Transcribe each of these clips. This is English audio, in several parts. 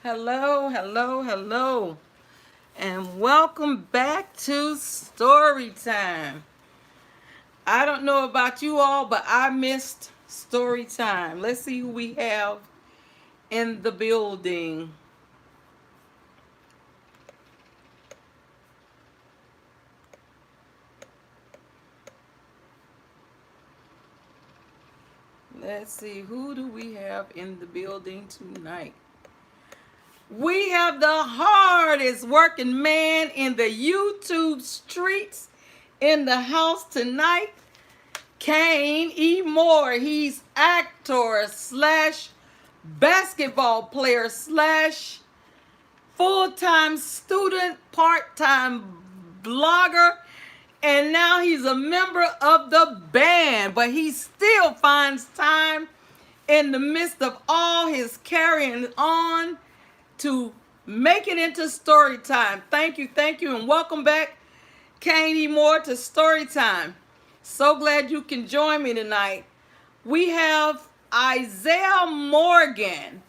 Hello, hello, hello, and welcome back to Story Time. I don't know about you all, but I missed Story Time. Let's see who we have in the building. Let's see, who do we have in the building tonight? We have the hardest working man in the YouTube streets in the house tonight. Kane E. Moore. He's actor slash basketball player slash full-time student, part-time blogger, and now he's a member of the band, but he still finds time in the midst of all his carrying on to make it into story time. Thank you, and welcome back, Kane E. Moore, to story time. So glad you can join me tonight. We have Isaiah Morgan.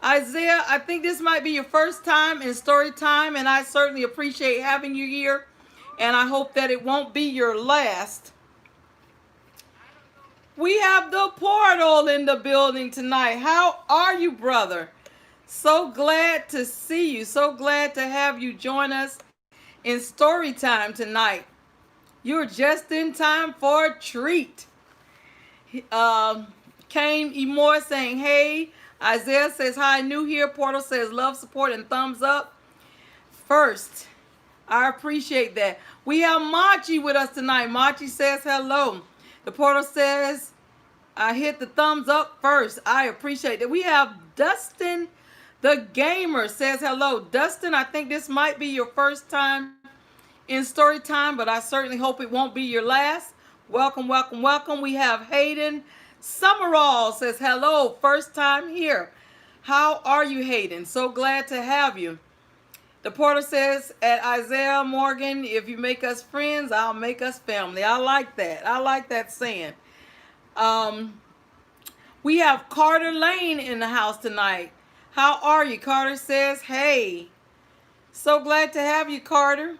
Isaiah, I think this might be your first time in story time, and I certainly appreciate having you here, and I hope that it won't be your last. We have the portal in the building tonight. How are you, brother? So glad to see you. So glad to have you join us in story time tonight. You're just in time for a treat. Kane E. Moore saying, hey. Isaiah says, hi, new here. Portal says, love, support, and thumbs up. First, I appreciate that. We have Machi with us tonight. Machi says, hello. The portal says, I hit the thumbs up first. I appreciate that. We have Dustin the Gamer says, hello. Dustin, I think this might be your first time in story time, but I certainly hope it won't be your last. Welcome, welcome, welcome. We have Hayden Summerall says, hello, first time here. How are you, Hayden? So glad to have you. The porter says, at Isaiah Morgan, if you make us friends, I'll make us family. I like that. I like that saying. We have Carter Lane in the house tonight. How are you? Carter says, hey. So glad to have you, Carter.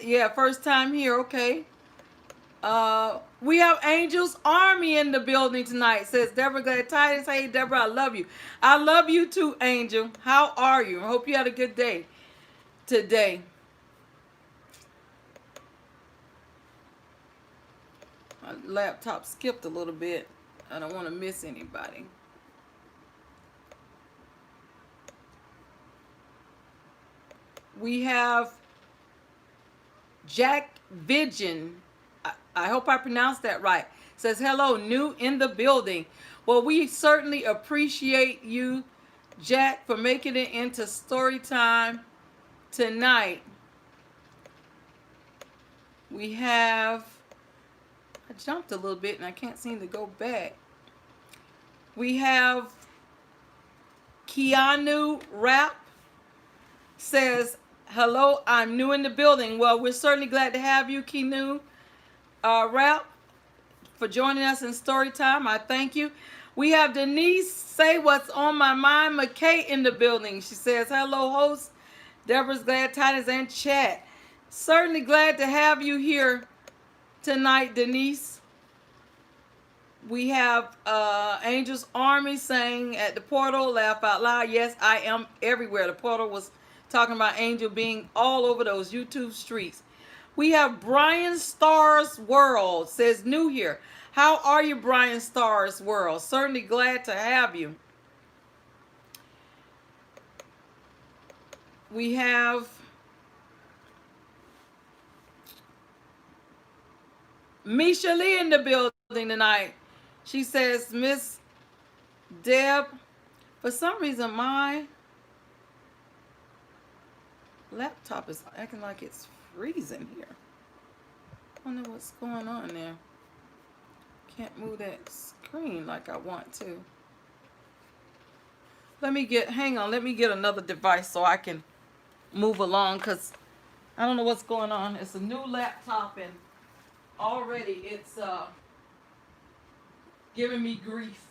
Yeah, first time here. Okay. We have Angel's Army in the building tonight. Says Deborah glad Tidings. Hey, Deborah, I love you. I love you too, Angel. How are you? I hope you had a good day today. My laptop skipped a little bit. I don't want to miss anybody. We have Jack Vision. I hope I pronounced that right. Says, hello, new in the building. Well, we certainly appreciate you, Jack, for making it into story time tonight. We have, I jumped a little bit and I can't seem to go back. We have Keanu Rap says, hello, I'm new in the building. Well, we're certainly glad to have you, Keanu Rap, for joining us in story time. I thank you. We have Denise say what's on my mind McKay in the building. She says, hello, host. Deborah's glad Tidings and chat. Certainly glad to have you here tonight, Denise. We have Angel's Army saying at the portal, laugh out loud. Yes, I am everywhere. The portal was talking about Angel being all over those YouTube streets. We have Brian Star's World says new here. How are you, Brian Star's World? Certainly glad to have you. We have Misha Lee in the building tonight. She says, Miss Deb, for some reason my laptop is acting like it's freezing here. I don't know what's going on there. Can't move that screen like I want to. Hang on, let me get another device so I can move along, because I don't know what's going on. It's a new laptop and already it's giving me grief.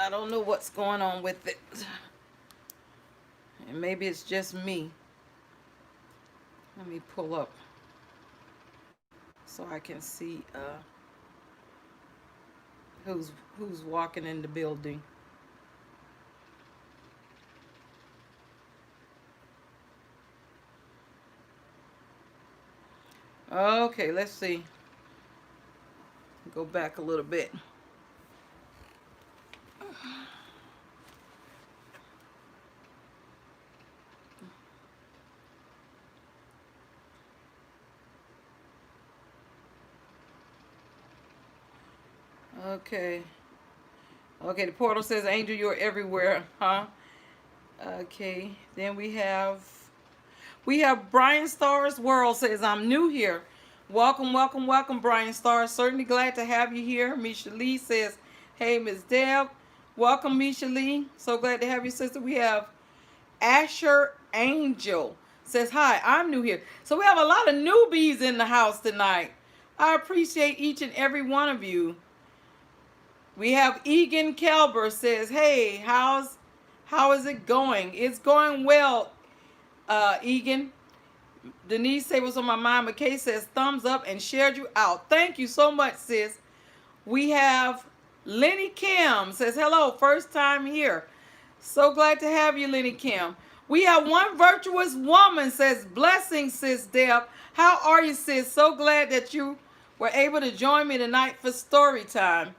I don't know what's going on with it. And maybe it's just me. Let me pull up so I can see who's walking in the building. Okay, let's see. Go back a little bit. Okay. Okay, the portal says, Angel, you're everywhere, huh? Okay, then we have Brian Starr's World says, I'm new here. Welcome, welcome, welcome, Brian Starr. Certainly glad to have you here. Misha Lee says, hey, Miss Deb. Welcome, Misha Lee. So glad to have you, sister. We have Asher Angel says, hi, I'm new here. So we have a lot of newbies in the house tonight. I appreciate each and every one of you. We have Egan Kelber says, hey, how is it going? It's going well, Egan. Denise say what's on my mind. McKay says thumbs up and shared you out. Thank you so much, sis. We have Lenny Kim says, hello, first time here. So glad to have you, Lenny Kim. We have One Virtuous Woman says, blessings, sis Deb. How are you, sis? So glad that you were able to join me tonight for story time.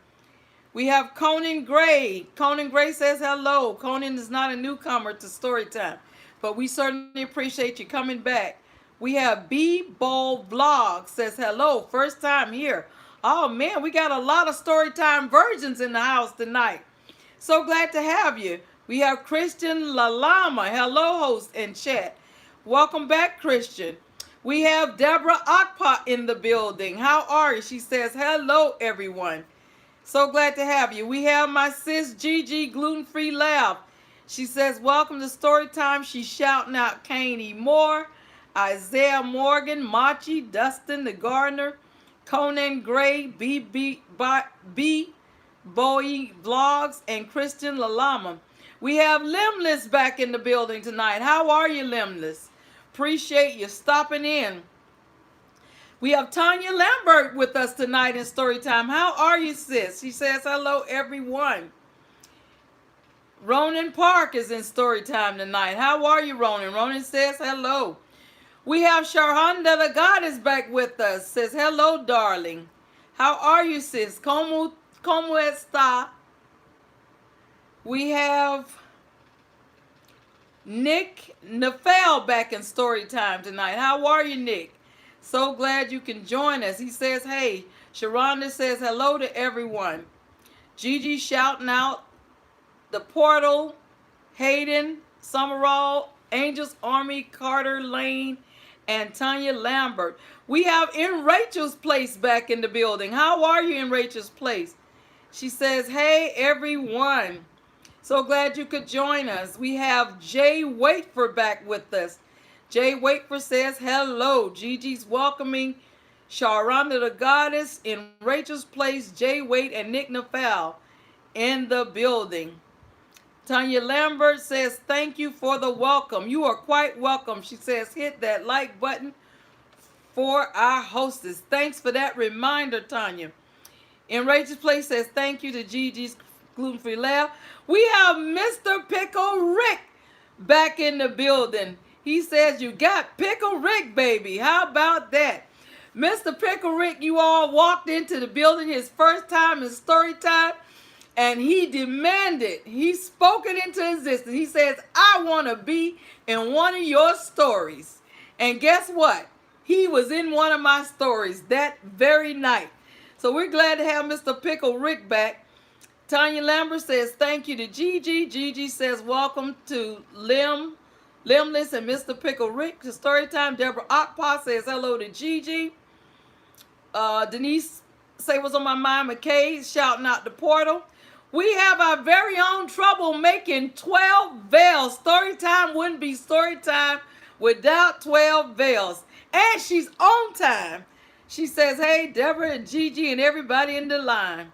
We have Conan Gray. Conan Gray says hello. Conan is not a newcomer to Storytime, but we certainly appreciate you coming back. We have B-Bowl Vlog says hello. First time here. Oh, man, we got a lot of Storytime virgins in the house tonight. So glad to have you. We have Christian Lalama. Hello, host and chat. Welcome back, Christian. We have Deborah Akpa in the building. How are you? She says hello, everyone. So glad to have you. We have my sis Gigi Gluten-Free Lab. She says, welcome to Storytime. She's shouting out Kanye Moore, Isaiah Morgan, Machi, Dustin the Gardener, Conan Gray, B Bowie Vlogs, and Christian Lalama. We have Limless back in the building tonight. How are you, Limless? Appreciate you stopping in. We have Tanya Lambert with us tonight in Storytime. How are you, sis? She says, hello, everyone. Ronan Park is in Storytime tonight. How are you, Ronan? Ronan says, hello. We have Sharhanda the Goddess back with us. Says, hello, darling. How are you, sis? Como está? We have Nick Nafel back in Storytime tonight. How are you, Nick? So glad you can join us. He says, hey. Sharonda says, hello to everyone. Gigi shouting out the Portal, Hayden, Summerall, Angels Army, Carter Lane, and Tanya Lambert. We have In Rachel's Place back in the building. How are you, In Rachel's Place? She says, hey, everyone. So glad you could join us. We have Jay Waitford back with us. Jay Waitford says, hello. Gigi's welcoming Sharonda the Goddess, In Rachel's Place, Jay Wait, and Nick Nafal in the building. Tanya Lambert says, thank you for the welcome. You are quite welcome. She says, hit that like button for our hostess. Thanks for that reminder, Tanya. In Rachel's Place says, thank you to Gigi's Gluten-Free Lab. We have Mr. Pickle Rick back in the building. He says, you got Pickle Rick, baby. How about that? Mr. Pickle Rick, you all walked into the building his first time in Storytime, and he demanded, he spoke it into existence. He says, I want to be in one of your stories. And guess what? He was in one of my stories that very night. So we're glad to have Mr. Pickle Rick back. Tanya Lambert says, thank you to Gigi. Gigi says, welcome to Limless and Mr. Pickle Rick to Storytime. Deborah Akpa says, hello to Gigi. Denise say what's on my mind. McKay shouting out the Portal. We have our very own Trouble making 12 veils. Storytime wouldn't be Storytime without 12 veils. And she's on time. She says, hey, Deborah and Gigi and everybody in the line.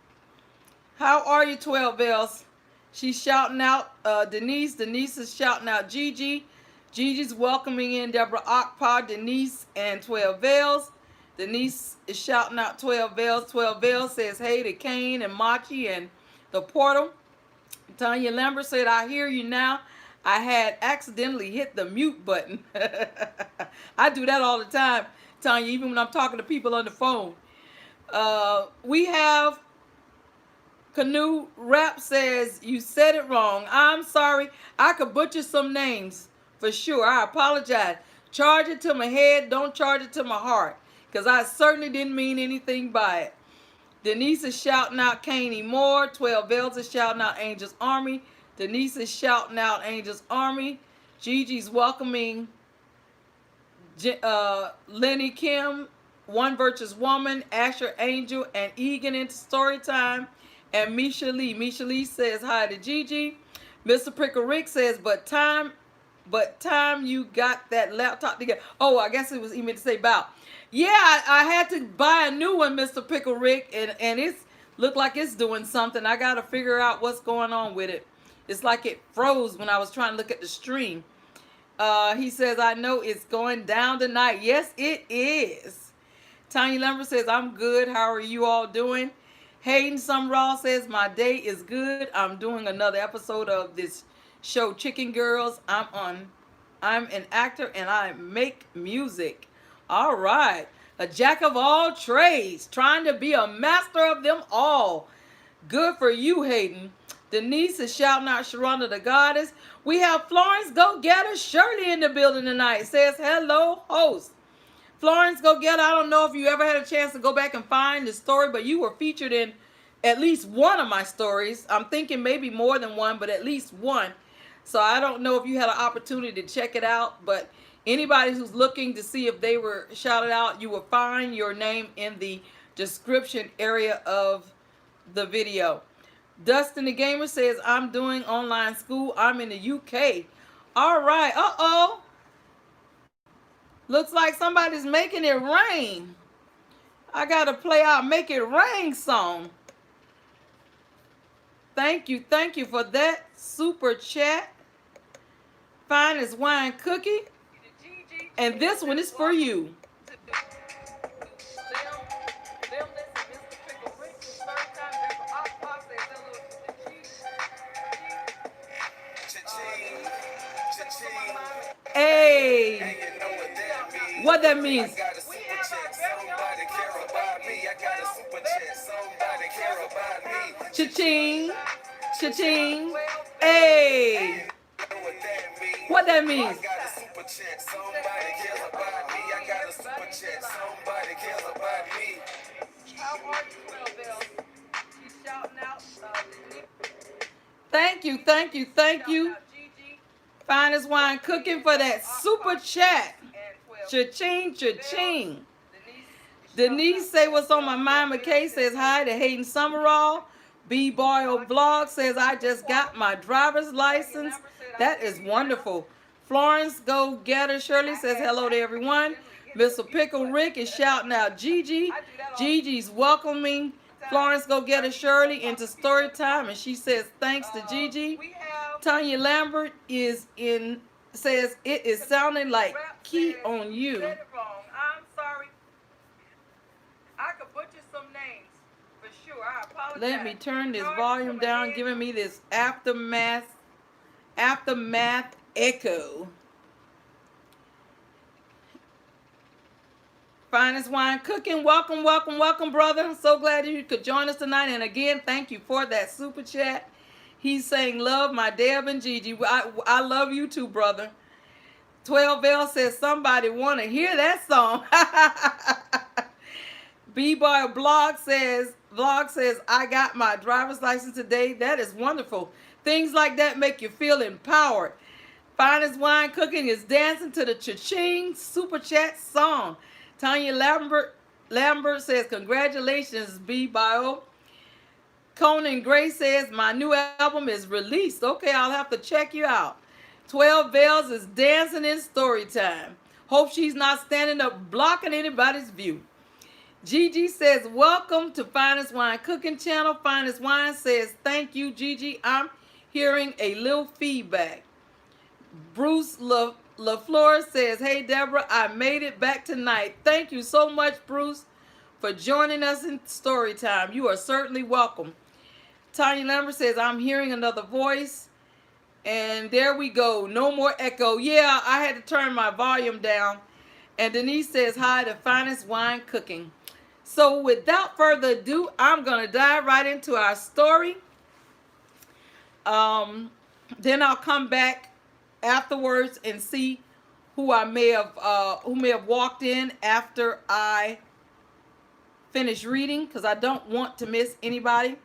How are you, 12 veils? She's shouting out Denise. Denise is shouting out Gigi. Gigi's welcoming in Deborah Akpa, Denise, and 12 Veils. Denise is shouting out 12 Veils. 12 Veils says hey to Kane and Machi and the Portal. Tanya Lambert said, I hear you now. I had accidentally hit the mute button. I do that all the time, Tanya, even when I'm talking to people on the phone. We have Canoe Rap says, you said it wrong. I'm sorry. I could butcher some names for sure. I apologize. Charge it to my head. Don't charge it to my heart. Because I certainly didn't mean anything by it. Denise is shouting out Caney Moore. 12 Bells is shouting out Angel's Army. Denise is shouting out Angel's Army. Gigi's welcoming Lenny Kim, One Virtuous Woman, Asher Angel, and Egan into Storytime. And Misha Lee. Misha Lee says hi to Gigi. MrPickel Rick says, but time you got that laptop together. Oh, I guess it was he meant to say about. Yeah, I had to buy a new one, MrPickel Rick, and it's looked like it's doing something. I got to figure out what's going on with it. It's like it froze when I was trying to look at the stream. He says, I know it's going down tonight. Yes, it is. Tanya Lambert says, I'm good. How are you all doing? Hayden Sumraw says, my day is good. I'm doing another episode of this show, Chicken Girls. I'm an actor and I make music. All right. A jack of all trades, trying to be a master of them all. Good for you, Hayden. Denise is shouting out Sharonda the Goddess. We have Florence Go Getter Shirley in the building tonight. Says, hello, host. Florence Go Getter, I don't know if you ever had a chance to go back and find the story, but you were featured in at least one of my stories. I'm thinking maybe more than one, but at least one. So I don't know if you had an opportunity to check it out, but anybody who's looking to see if they were shouted out, you will find your name in the description area of the video. Dustin the Gamer says, I'm doing online school. I'm in the UK. All right. Uh-oh. Looks like somebody's making it rain. I got to play our Make It Rain song. Thank you for that super chat. Fine as wine cookie. And this one is for you. Hey, what that means? Cha-ching, cha-ching, hey. What that means? Thank you. Finest Wine Cooking for that super chat. Cha-ching, cha-ching. Denise say what's on my mind. McKay says hi to Hayden Summerall. B-Boy Vlog says I just got my driver's license. That is wonderful. Florence Go Getter Shirley says hello to everyone. MrPickel Rick is shouting out Gigi. Gigi's welcoming Florence Go Getter Shirley into Storytime, and she says thanks to Gigi. Tanya Lambert is in, says it is sounding like key on you. I'm sorry. I could butcher some names for sure. I apologize. Let me turn this volume down, giving me this aftermath echo. Finest Wine Cooking, welcome, brother. I'm so glad you could join us tonight. And again, thank you for that super chat. He's saying, love my Deb and Gigi. I love you too, brother. 12L says, somebody want to hear that song. B-Boy Vlog says, I got my driver's license today. That is wonderful. Things like that make you feel empowered. Finest Wine Cooking is dancing to the cha-ching super chat song. Tanya Lambert says, congratulations, B-Bio. Conan Gray says, my new album is released. Okay, I'll have to check you out. 12 Veils is dancing in Storytime. Hope she's not standing up blocking anybody's view. Gigi says, welcome to Finest Wine Cooking channel. Finest Wine says, thank you, Gigi. I'm hearing a little feedback. Bruce LaFleur says, hey, Deborah, I made it back tonight. Thank you so much, Bruce, for joining us in story time. You are certainly welcome. Tanya Lambert says, I'm hearing another voice. And there we go. No more echo. Yeah, I had to turn my volume down. And Denise says, hi, the finest wine cooking. So without further ado, I'm going to dive right into our story. Then I'll come back afterwards and see who may have walked in after I finish reading, because I don't want to miss anybody.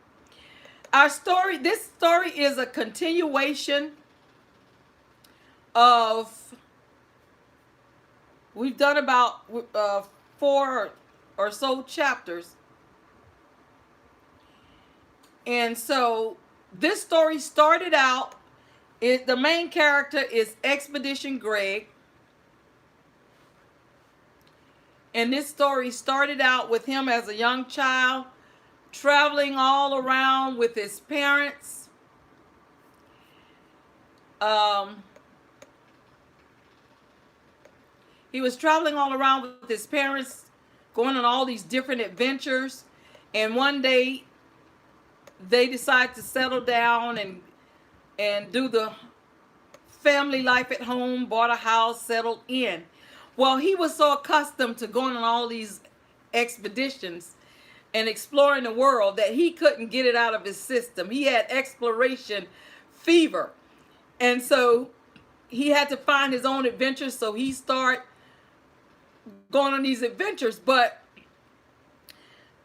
This story is a continuation of, we've done about 4 or so chapters. And so this story started out, the main character is Expedition Greg. And this story started out with him as a young child, traveling all around with his parents. He was traveling all around with his parents, going on all these different adventures. And one day, they decide to settle down and do the family life at home, bought a house, settled in. Well, he was so accustomed to going on all these expeditions and exploring the world that he couldn't get it out of his system. He had exploration fever. And so he had to find his own adventures, so he started going on these adventures. But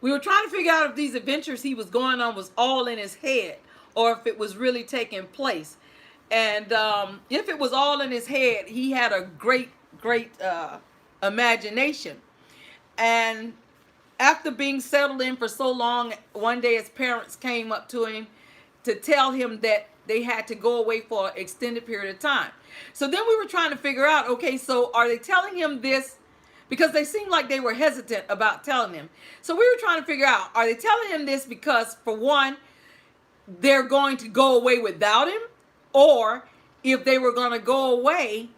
we were trying to figure out if these adventures he was going on was all in his head or if it was really taking place. And if it was all in his head, he had a great imagination. And after being settled in for so long, one day his parents came up to him to tell him that they had to go away for an extended period of time. So then we were trying to figure out, okay, so are they telling him this? Because they seemed like they were hesitant about telling him. So we were trying to figure out, are they telling him this because, for one, they're going to go away without him? Or if they were going to go away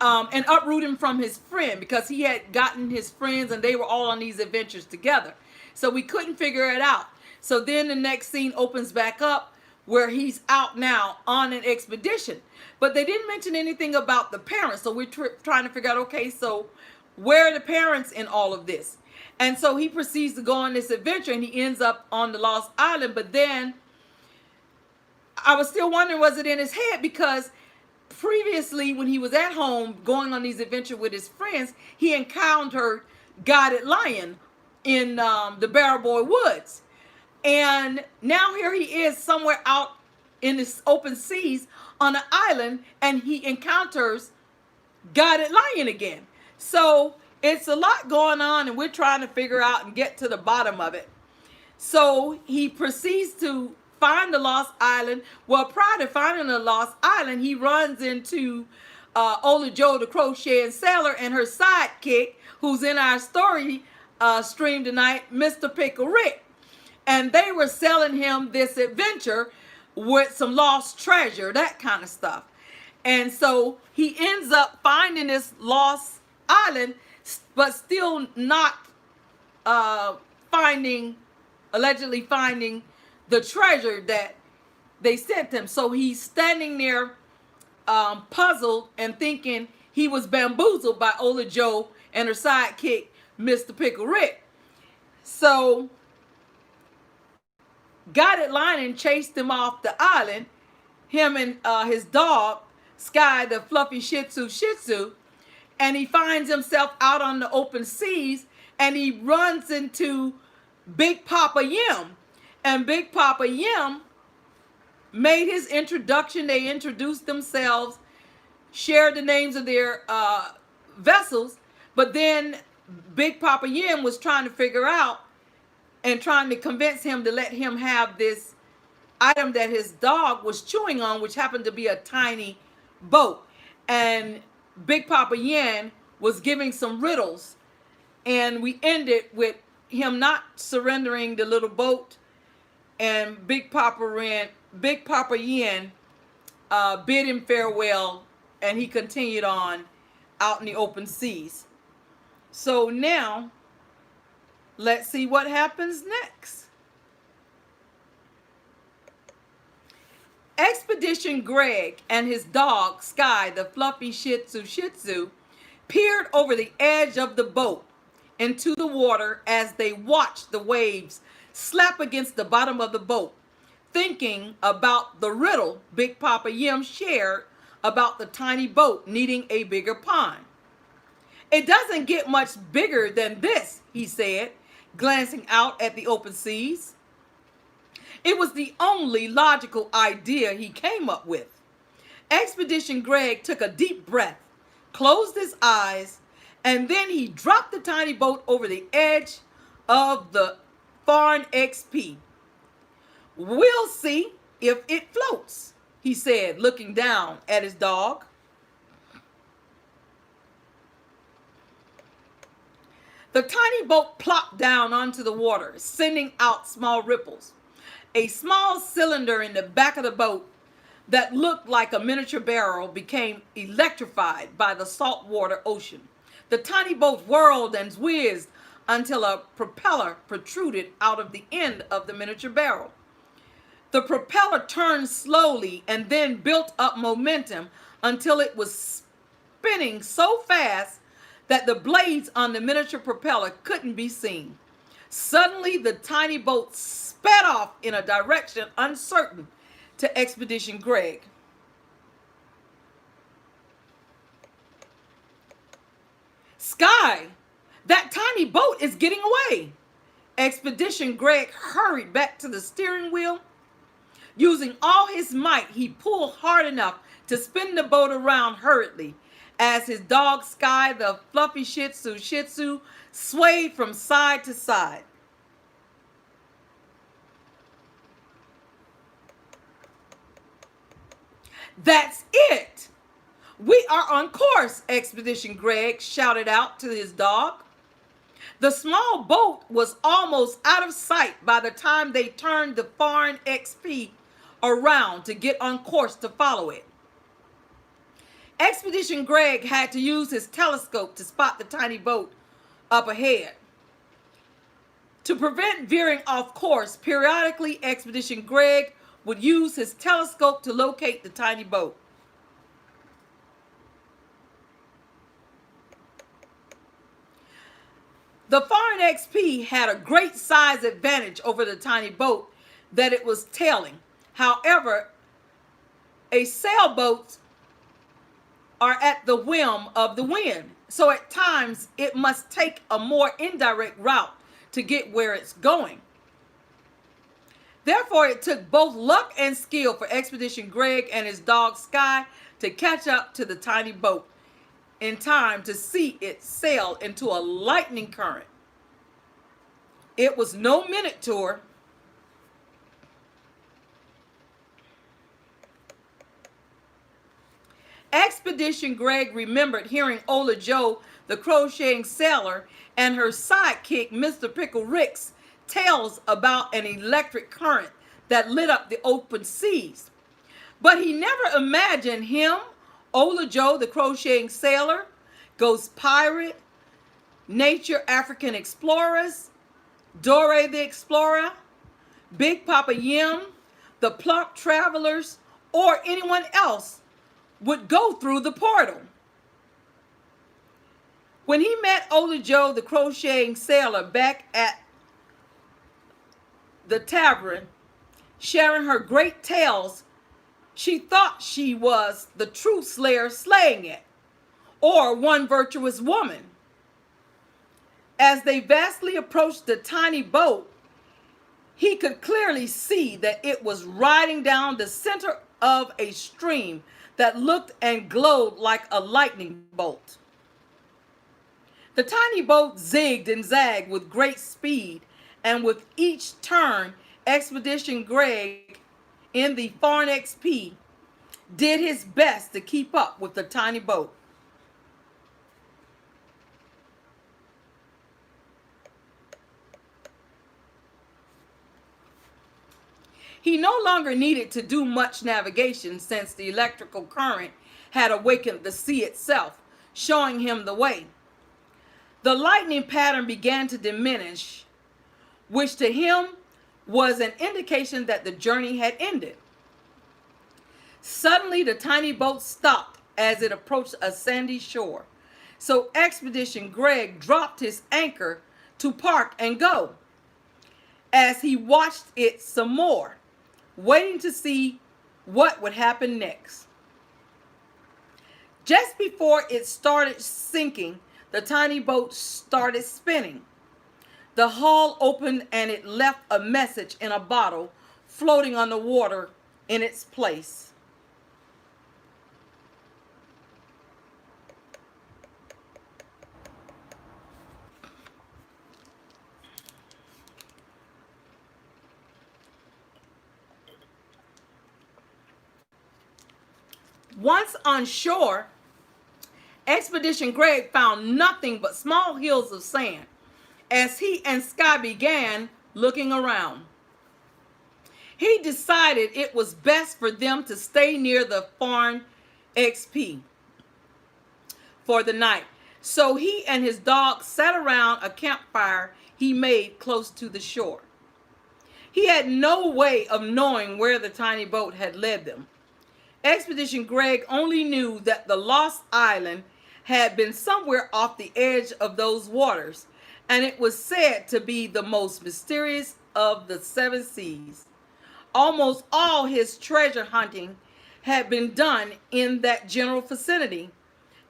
and uproot him from his friend, because he had gotten his friends and they were all on these adventures together. So we couldn't figure it out. So then the next scene opens back up where he's out now on an expedition. But they didn't mention anything about the parents. So we're trying to figure out, okay, so where are the parents in all of this? And so he proceeds to go on this adventure and he ends up on the Lost Island. But then I was still wondering, was it in his head? Because previously when he was at home going on these adventures with his friends, he encountered Guided Lion in the Barrow Woods. And now here he is somewhere out in this open seas on an island, and he encounters Guided Lion again. So it's a lot going on, and we're trying to figure out and get to the bottom of it. So he proceeds to find the Lost Island. Well, prior to finding the Lost Island, he runs into Ola-Joe, the crocheting sailor, and her sidekick, who's in our story stream tonight, MrPickel. And they were selling him this adventure with some lost treasure, that kind of stuff. And so he ends up finding this lost island, but still not allegedly finding the treasure that they sent him. So he's standing there puzzled and thinking he was bamboozled by Ola-Joe and her sidekick, MrPickel. So Guided Lion chased him off the island, him and his dog, Sky, the fluffy Shih Tzu, and he finds himself out on the open seas, and he runs into Big Poppa Yum. And Big Poppa Yum made his introduction. They introduced themselves, shared the names of their vessels, but then Big Poppa Yum was trying to figure out and trying to convince him to let him have this item that his dog was chewing on, which happened to be a tiny boat. And Big Poppa Yum was giving some riddles, and we ended with him not surrendering the little boat and Big Papa Yin bid him farewell, and he continued on out in the open seas. So now, let's see what happens next. Expedition Greg and his dog Sky, the fluffy Shih Tzu, peered over the edge of the boat into the water as they watched the waves slap against the bottom of the boat, thinking about the riddle Big Papa Yim shared about the tiny boat needing a bigger pond. "It doesn't get much bigger than this," he said, glancing out at the open seas. It was the only logical idea he came up with. Expedition Greg took a deep breath, closed his eyes, and then he dropped the tiny boat over the edge of the Foreignexp. "We'll see if it floats," he said, looking down at his dog. The tiny boat plopped down onto the water, sending out small ripples. A small cylinder in the back of the boat that looked like a miniature barrel became electrified by the saltwater ocean. The tiny boat whirled and whizzed until a propeller protruded out of the end of the miniature barrel. The propeller turned slowly and then built up momentum until it was spinning so fast that the blades on the miniature propeller couldn't be seen. Suddenly, the tiny boat sped off in a direction uncertain to Expedition Greg. "Sky, that tiny boat is getting away." Expedition Greg hurried back to the steering wheel. Using all his might, he pulled hard enough to spin the boat around hurriedly as his dog Sky, the fluffy Shih Tzu, swayed from side to side. "That's it! We are on course," Expedition Greg shouted out to his dog. The small boat was almost out of sight by the time they turned the Foreignexp around to get on course to follow it. Expedition Greg had to use his telescope to spot the tiny boat up ahead. To prevent veering off course, periodically Expedition Greg would use his telescope to locate the tiny boat. The Foreignexp had a great size advantage over the tiny boat that it was tailing. However, a sailboat are at the whim of the wind, so at times it must take a more indirect route to get where it's going. Therefore, it took both luck and skill for Expedition Greg and his dog Sky to catch up to the tiny boat in time to see it sail into a lightning current. It was no minute tour. Expedition Greg remembered hearing Ola-Joe, the crocheting sailor, and her sidekick, MrPickel Rick's tales about an electric current that lit up the open seas. But he never imagined him, Ola-Joe, the crocheting sailor, Ghost Pirate, Nature African Explorers, DORAY the Explorer, Big Papa Yim, the Plump Travelers, or anyone else would go through the portal. When he met Ola-Joe, the crocheting sailor, back at the tavern, sharing her great tales, she thought she was the truth slayer slaying it, or one virtuous woman. As they vastly approached the tiny boat, he could clearly see that it was riding down the center of a stream that looked and glowed like a lightning bolt. The tiny boat zigged and zagged with great speed, and with each turn, Expedition Greg in the Foreignexp did his best to keep up with the tiny boat. He no longer needed to do much navigation since the electrical current had awakened the sea itself, showing him the way. The lightning pattern began to diminish, which to him was an indication that the journey had ended. Suddenly, the tiny boat stopped as it approached a sandy shore. So Expedition Greg dropped his anchor to park and go. As he watched it some more, waiting to see what would happen next. Just before it started sinking, the tiny boat started spinning. The hull opened and it left a message in a bottle floating on the water in its place. Once on shore, Expedition Greg found nothing but small hills of sand as he and Sky began looking around. He decided it was best for them to stay near the Foreignexp for the night. So he and his dog sat around a campfire he made close to the shore. He had no way of knowing where the tiny boat had led them. Expedition Greg only knew that the lost island had been somewhere off the edge of those waters, and it was said to be the most mysterious of the seven seas. Almost all his treasure hunting had been done in that general vicinity,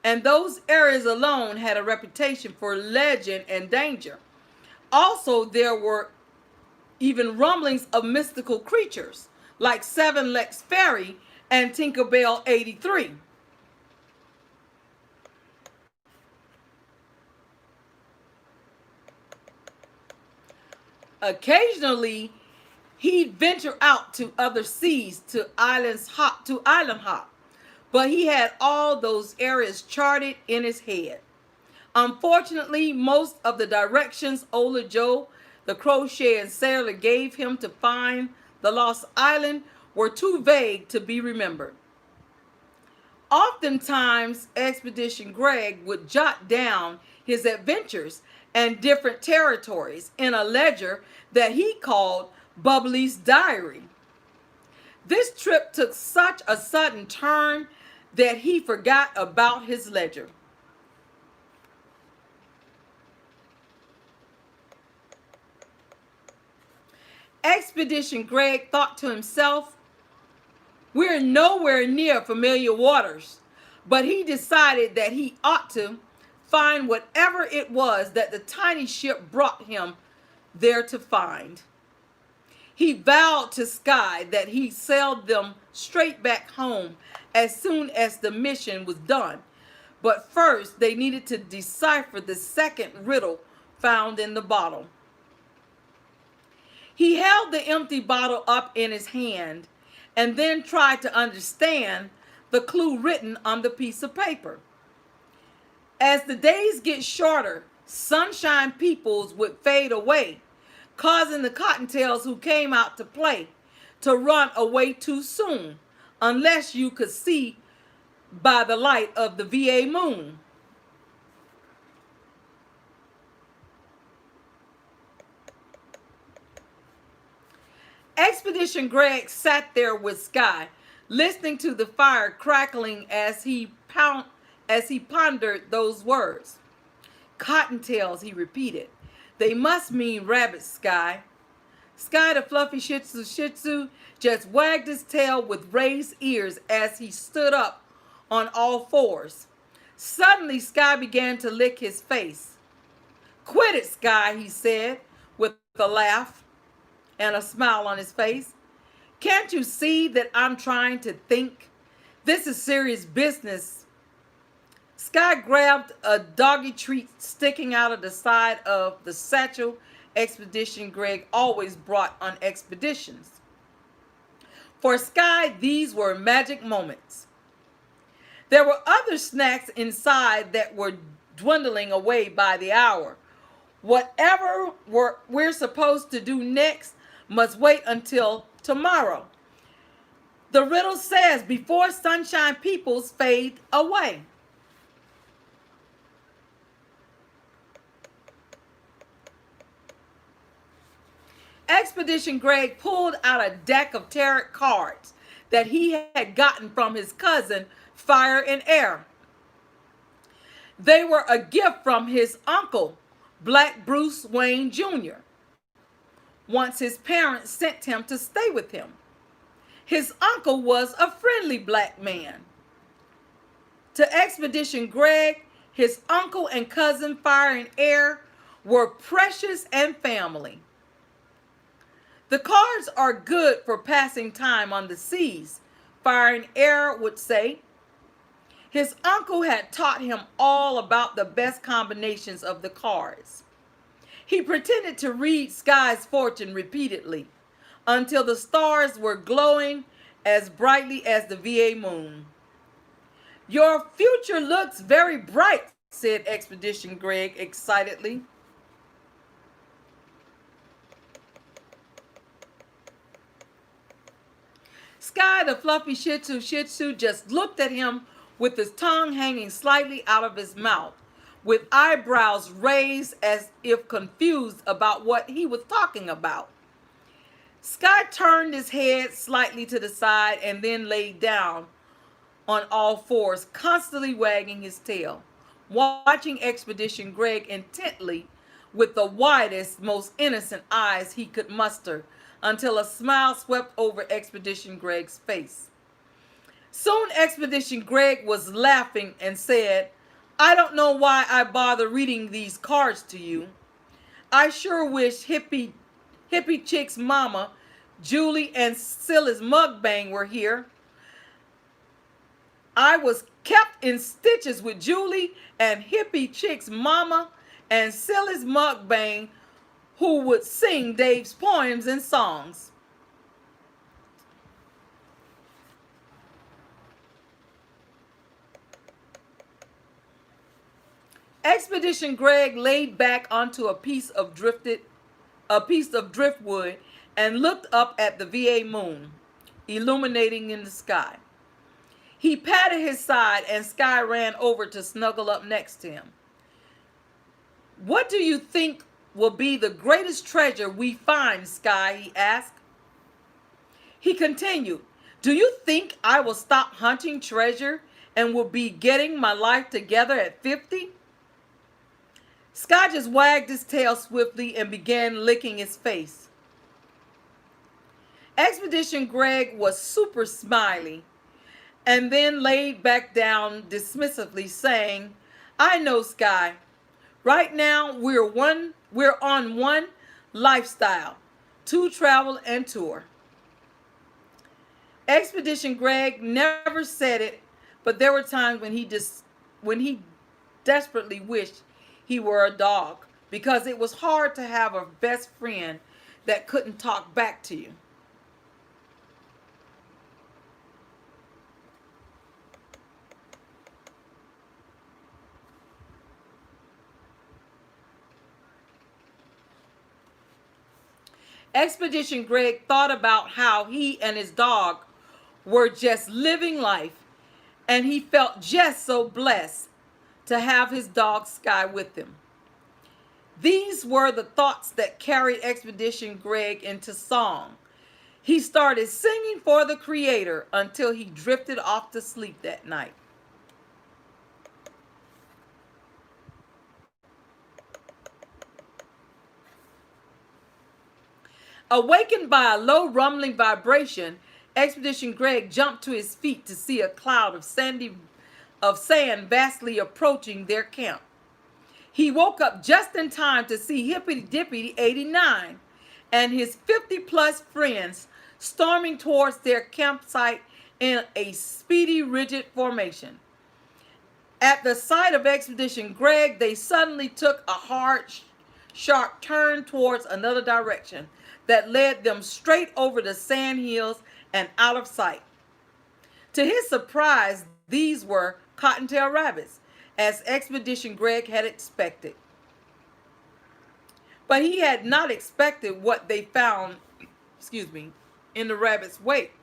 and those areas alone had a reputation for legend and danger. Also, there were even rumblings of mystical creatures like Seven Legs Fairy and Tinkerbell 83. Occasionally, he'd venture out to other seas to island hop, but he had all those areas charted in his head. Unfortunately, most of the directions Ola-Joe, the crocheting sailor, gave him to find the lost island were too vague to be remembered. Oftentimes, Expedition Greg would jot down his adventures and different territories in a ledger that he called Bubbly's diary. This trip took such a sudden turn that he forgot about his ledger. Expedition Greg thought to himself, we're nowhere near familiar waters, but he decided that he ought to find whatever it was that the tiny ship brought him there to find. He vowed to Sky that he'd sail them straight back home as soon as the mission was done. But first, they needed to decipher the second riddle found in the bottle. He held the empty bottle up in his hand and then tried to understand the clue written on the piece of paper. As the days get shorter, sunshine peoples would fade away, causing the cottontails who came out to play to run away too soon, unless you could see by the light of the VA moon. Expedition Greg sat there with Sky, listening to the fire crackling as he pondered those words. Cottontails, he repeated. They must mean rabbits, Sky. Sky, the fluffy Shih Tzu, just wagged his tail with raised ears as he stood up on all fours. Suddenly, Sky began to lick his face. Quit it, Sky, he said with a laugh and a smile on his face. Can't you see that I'm trying to think? This is serious business. Sky grabbed a doggy treat sticking out of the side of the satchel Expedition Greg always brought on expeditions. For Sky, these were magic moments. There were other snacks inside that were dwindling away by the hour. Whatever we're supposed to do next must wait until tomorrow. The riddle says, before sunshine peoples fade away. Expedition Greg pulled out a deck of tarot cards that he had gotten from his cousin, Fire and Air. They were a gift from his uncle, Black Bruce Wayne Jr., once his parents sent him to stay with him. His uncle was a friendly black man. To Expedition Greg, his uncle and cousin Fire and Air were precious and family. The cards are good for passing time on the seas, Fire and Air would say. His uncle had taught him all about the best combinations of the cards. He pretended to read Sky's fortune repeatedly until the stars were glowing as brightly as the VA moon. Your future looks very bright, said Expedition Greg excitedly. Sky, the fluffy Shih Tzu, just looked at him with his tongue hanging slightly out of his mouth, with eyebrows raised as if confused about what he was talking about. Sky turned his head slightly to the side and then laid down on all fours, constantly wagging his tail, watching Expedition Greg intently with the widest, most innocent eyes he could muster, until a smile swept over Expedition Greg's face. Soon Expedition Greg was laughing and said, I don't know why I bother reading these cards to you. I sure wish HippieChicksMomma, Julie, and Sylis Mukbang were here. I was kept in stitches with Julie and HippieChicksMomma and Sylis Mukbang, who would sing Davespoems and songs. Expedition Greg laid back onto a piece of driftwood and looked up at the VA moon, illuminating in the sky. He patted his side and Sky ran over to snuggle up next to him. What do you think will be the greatest treasure we find, Sky? He asked. He continued, do you think I will stop hunting treasure and will be getting my life together at 50? Sky just wagged his tail swiftly and began licking his face. Expedition Greg was super smiley and then laid back down dismissively, saying, I know, Sky. Right now we're on one lifestyle, to travel and tour. Expedition Greg never said it, but there were times when he desperately wished he were a dog, because it was hard to have a best friend that couldn't talk back to you. Expedition Greg thought about how he and his dog were just living life, and he felt just so blessed to have his dog Sky with him. These were the thoughts that carried Expedition Greg into song. He started singing for the Creator until he drifted off to sleep that night. Awakened by a low rumbling vibration, Expedition Greg jumped to his feet to see a cloud of sand vastly approaching their camp. He woke up just in time to see Hippity Dippity 89 and his 50-plus friends storming towards their campsite in a speedy, rigid formation. At the sight of Expedition Greg, they suddenly took a hard, sharp turn towards another direction that led them straight over the sand hills and out of sight. To his surprise, these were cottontail rabbits, as Expedition Greg had expected. But he had not expected what they found, in the rabbit's wake.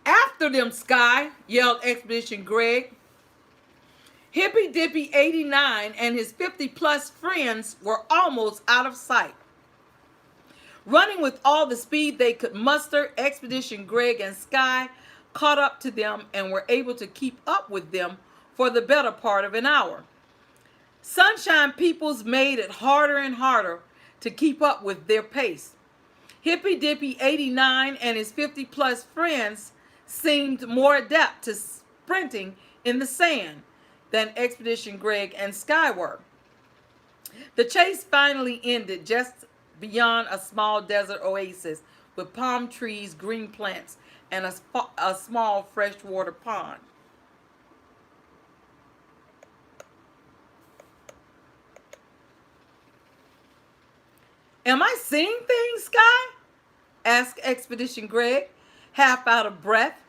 After them, Sky, yelled Expedition Greg. Hippy Dippy 89 and his 50-plus friends were almost out of sight. Running with all the speed they could muster, Expedition Greg and Sky caught up to them and were able to keep up with them for the better part of an hour. Sunshine Peoples made it harder and harder to keep up with their pace. Hippy Dippy 89 and his 50-plus friends seemed more adept to sprinting in the sand than Expedition Greg and Sky were. The chase finally ended just beyond a small desert oasis with palm trees, green plants, and a small freshwater pond. Am I seeing things, Sky? Asked Expedition Greg, half out of breath.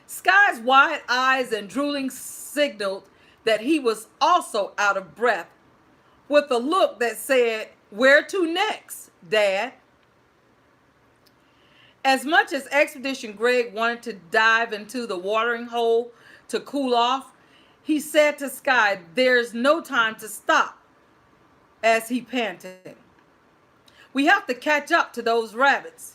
Sky's wide eyes and drooling signaled that he was also out of breath, with a look that said, "Where to next, Dad?" As much as Expedition Greg wanted to dive into the watering hole to cool off, he said to Sky, "There's no time to stop," as he panted. "We have to catch up to those rabbits."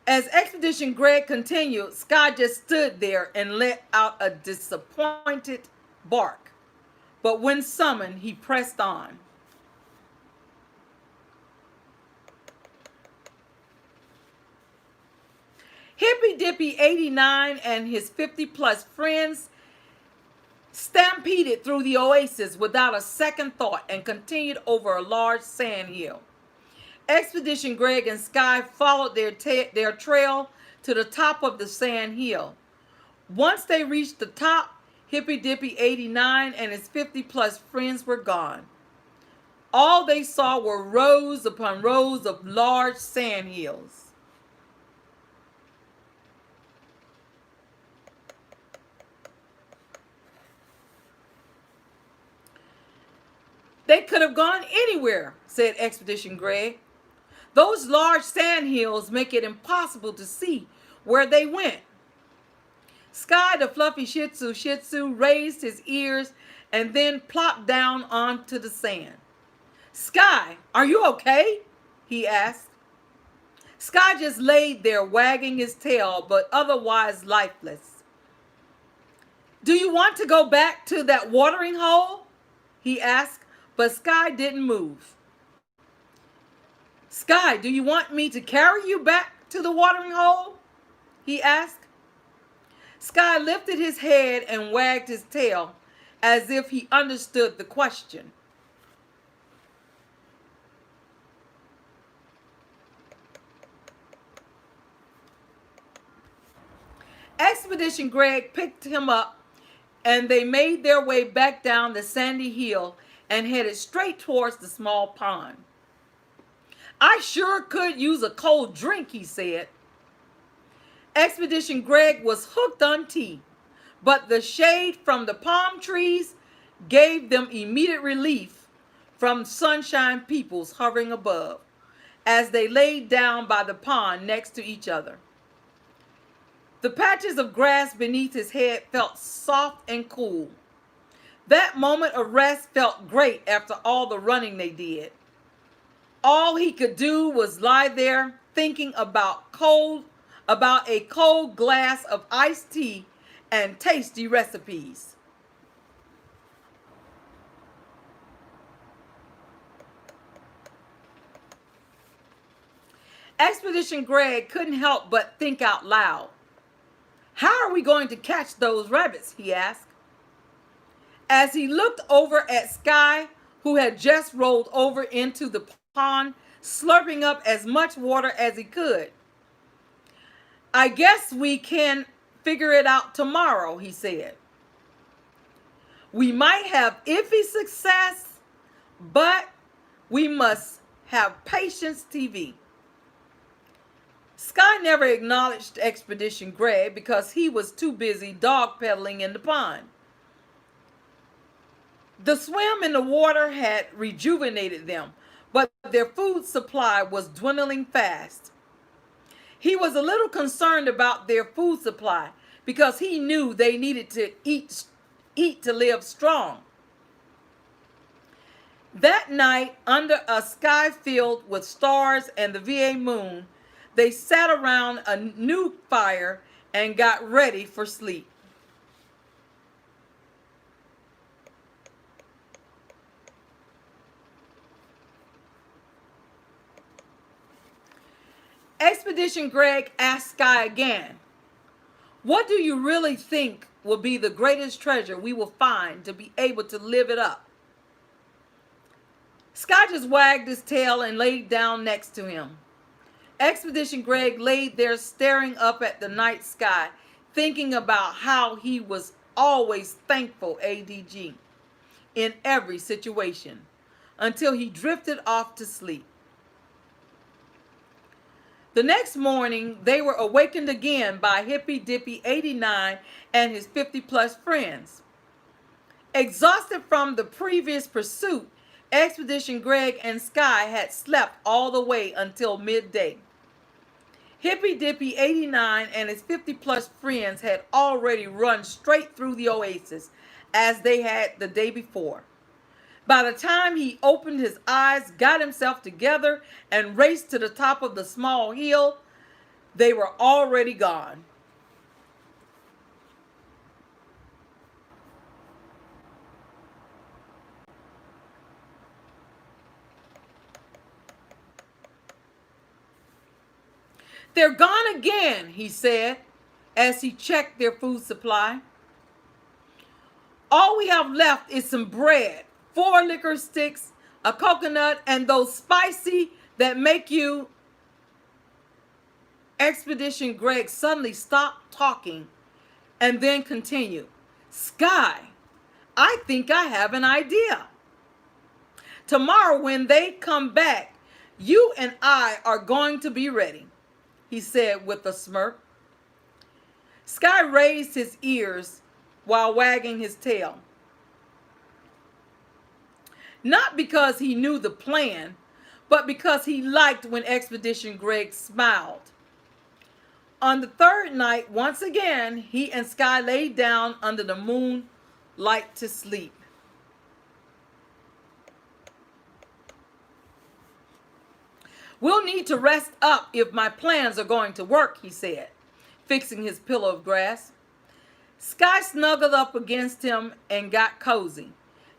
As Expedition Greg continued, Sky just stood there and let out a disappointed bark. But when summoned, he pressed on. Hippy Dippy 89 and his 50-plus friends stampeded through the oasis without a second thought and continued over a large sand hill. Expedition Greg and Sky followed their trail to the top of the sand hill. Once they reached the top, Hippy Dippy 89 and his 50-plus friends were gone. All they saw were rows upon rows of large sand hills. "They could have gone anywhere," said Expedition Greg. "Those large sand hills make it impossible to see where they went." Sky, the fluffy Shih Tzu, raised his ears and then plopped down onto the sand. "Sky, are you okay?" he asked. Sky just laid there wagging his tail, but otherwise lifeless. "Do you want to go back to that watering hole?" he asked, but Sky didn't move. "Sky, do you want me to carry you back to the watering hole?" he asked. Sky lifted his head and wagged his tail as if he understood the question. Expedition Greg picked him up and they made their way back down the sandy hill and headed straight towards the small pond. "I sure could use a cold drink," he said. Expedition Greg was hooked on tea, but the shade from the palm trees gave them immediate relief from Sunshine Peoples hovering above as they laid down by the pond next to each other. The patches of grass beneath his head felt soft and cool. That moment of rest felt great after all the running they did. All he could do was lie there thinking about a cold glass of iced tea and tasty recipes. Expedition Greg couldn't help but think out loud. "How are we going to catch those rabbits?" he asked. As he looked over at Sky, who had just rolled over into the pond, slurping up as much water as he could. "I guess we can figure it out tomorrow," he said. "We might have iffy success, but we must have patience, TV." Sky never acknowledged Expedition Greg because he was too busy dog pedaling in the pond. The swim in the water had rejuvenated them, but their food supply was dwindling fast. He was a little concerned about their food supply because he knew they needed to eat to live strong. That night, under a sky filled with stars and the VA moon, they sat around a new fire and got ready for sleep. Expedition Greg asked Sky again, "What do you really think will be the greatest treasure we will find to be able to live it up?" Sky just wagged his tail and laid down next to him. Expedition Greg laid there staring up at the night sky, thinking about how he was always thankful A.D.G. in every situation, until he drifted off to sleep. The next morning, they were awakened again by Hippy 89 and his 50-plus friends. Exhausted from the previous pursuit, Expedition Greg and Sky had slept all the way until midday. Hippy 89 and his 50-plus friends had already run straight through the oasis as they had the day before. By the time he opened his eyes, got himself together, and raced to the top of the small hill, they were already gone. "They're gone again," he said as he checked their food supply. "All we have left is some bread, 4 liquor sticks, a coconut, and those spicy that make you..." Expedition Greg suddenly stopped talking and then continued, "Sky, I think I have an idea. Tomorrow when they come back, you and I are going to be ready," he said with a smirk. Sky raised his ears while wagging his tail. Not because he knew the plan, but because he liked when Expedition Greg smiled. On the third night, once again, he and Sky laid down under the moonlight to sleep. "We'll need to rest up if my plans are going to work," he said, fixing his pillow of grass. Sky snuggled up against him and got cozy.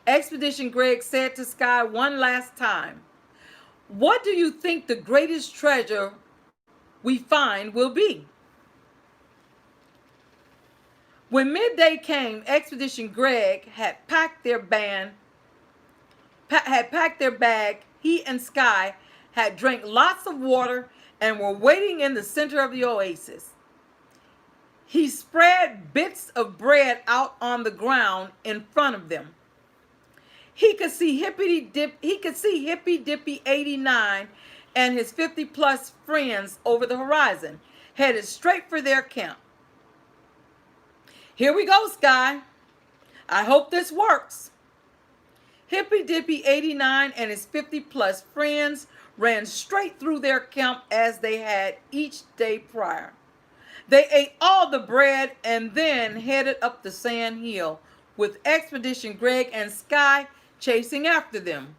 Expedition Greg said to Sky one last time, "What do you think the greatest treasure we find will be?" When midday came, Expedition Greg had packed their bag. He and Sky had drank lots of water and were waiting in the center of the oasis. He spread bits of bread out on the ground in front of them. He could see Hippy 89 and his 50-plus friends over the horizon, headed straight for their camp. "Here we go, Sky. I hope this works." Hippy 89 and his 50-plus friends ran straight through their camp as they had each day prior. They ate all the bread and then headed up the sand hill, with Expedition Greg and Sky chasing after them.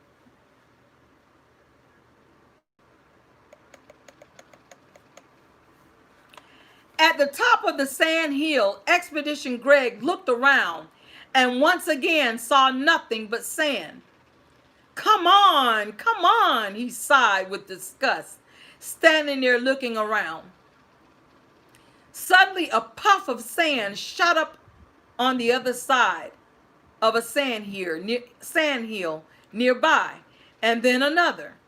At the top of the sand hill, Expedition Greg looked around and once again saw nothing but sand. Come on," he sighed with disgust, standing there looking around. Suddenly, a puff of sand shot up on the other side of a sand hill nearby, and then another.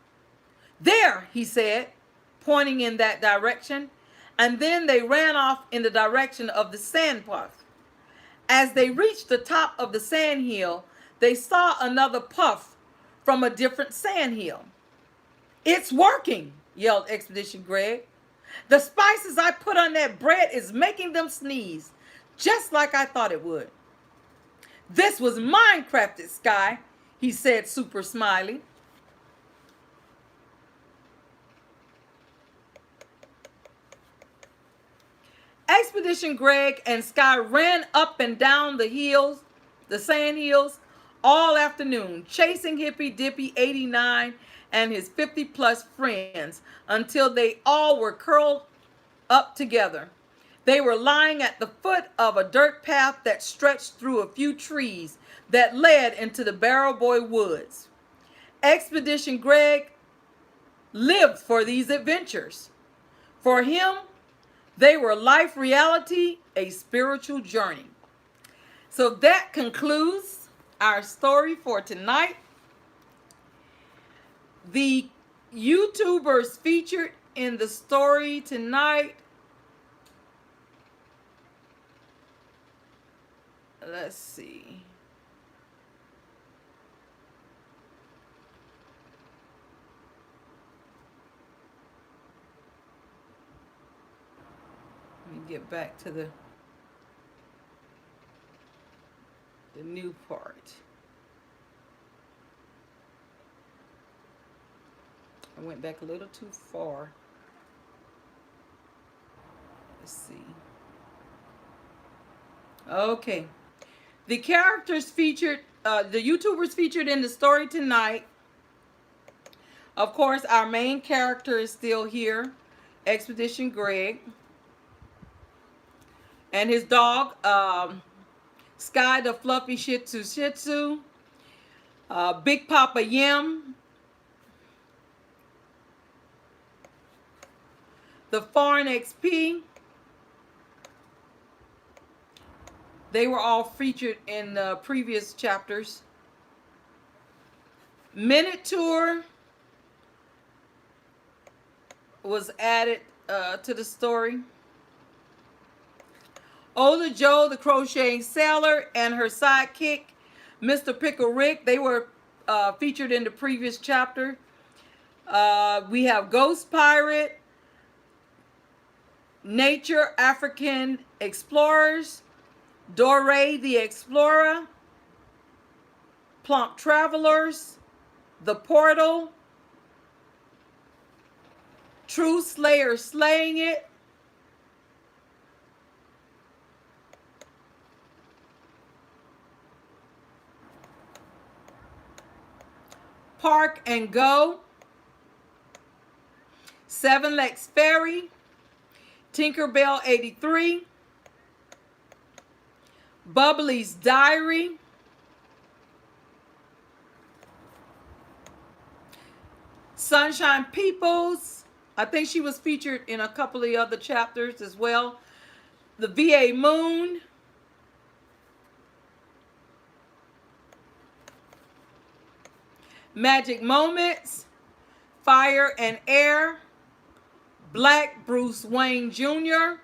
"There," he said, pointing in that direction, and then they ran off in the direction of the sand puff. As they reached the top of the sand hill, they saw another puff from a different sand hill. "It's working," yelled Expedition Greg. The spices I put on that bread is making them sneeze, just like I thought it would. This was Minecrafted, Sky, he said, super smiley. Expedition Greg and Sky ran up and down the hills, the sand hills, all afternoon, chasing Hippy Dippy 89 and his 50-plus friends until they all were curled up together. They were lying at the foot of a dirt path that stretched through a few trees that led into the Barrow Boy woods. Expedition Greg lived for these adventures. For him, they were life reality, a spiritual journey. So that concludes our story for tonight. The YouTubers featured in the story tonight, let's see. Let me get back to the new part. I went back a little too far. Let's see. Okay. The characters featured, the YouTubers featured in the story tonight. Of course, our main character is still here, Expedition Greg. And his dog, Sky the Fluffy Shih Tzu. Big Papa Yim. The Foreignexp. They were all featured in the previous chapters. Minute Tour was added to the story. Ola-Joe, the crocheting sailor, and her sidekick, MrPickel Rick, they were featured in the previous chapter. We have Ghost Pirate, Nature African Explorers, DORAY the Explorer, Plump Travelers, The Portal, True Slayer Slaying It, Park and Go, Seven Legs Fairy, Tinkerbell 83, Bubbly's Diary, Sunshine Peoples. I think she was featured in a couple of other chapters as well. The VA Moon, Magic Moments, Fire and Air, Black Bruce Wayne Jr.,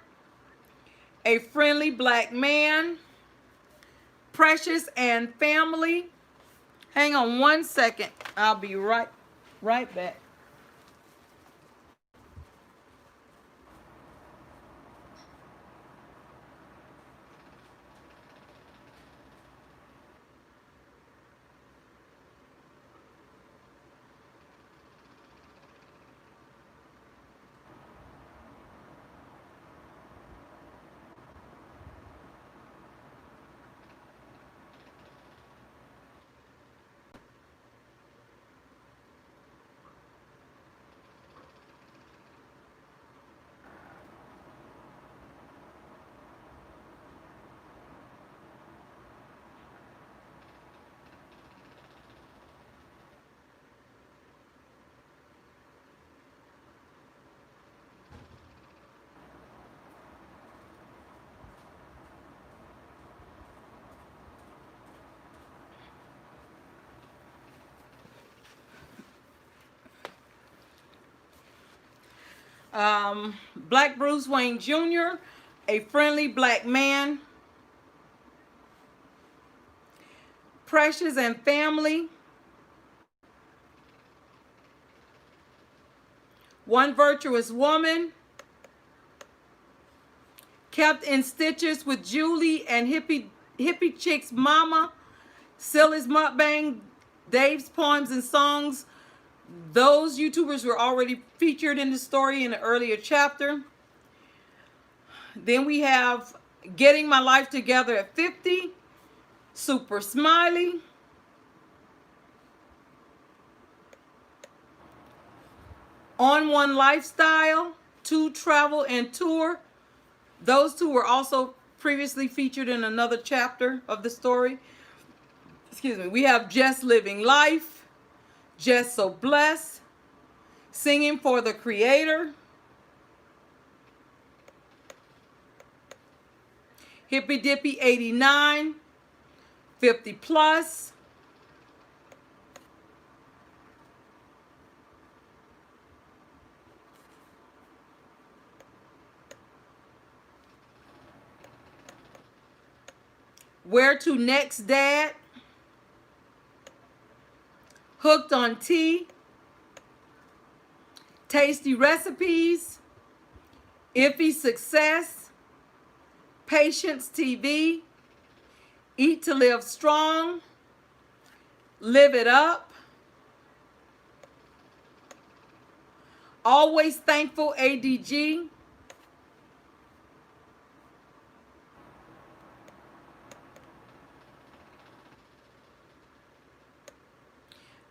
A Friendly Black Man, Precious and Family. Hang on one second. I'll be right back. Black Bruce Wayne Jr., A Friendly Black Man, Precious and Family, One Virtuous Woman, Kept in Stitches with Julie and HippieChicksMomma. Sylis Mukbang, Davespoems and Songs. Those YouTubers were already featured in the story in an earlier chapter. Then we have Getting My Life Together at 50. Super Smiley. On One Lifestyle, To Travel and Tour. Those two were also previously featured in another chapter of the story. Excuse me. We have Jess Living Life, Jess So Blessed, Singing for the Creator, Hippy Dippy 89, 50 Plus, Where to Next Dad, Hooked on Tea, Tasty Recipes, Iffy Success, Patience TV, Eat to Live Strong, Live It Up, Always Thankful A.D.G,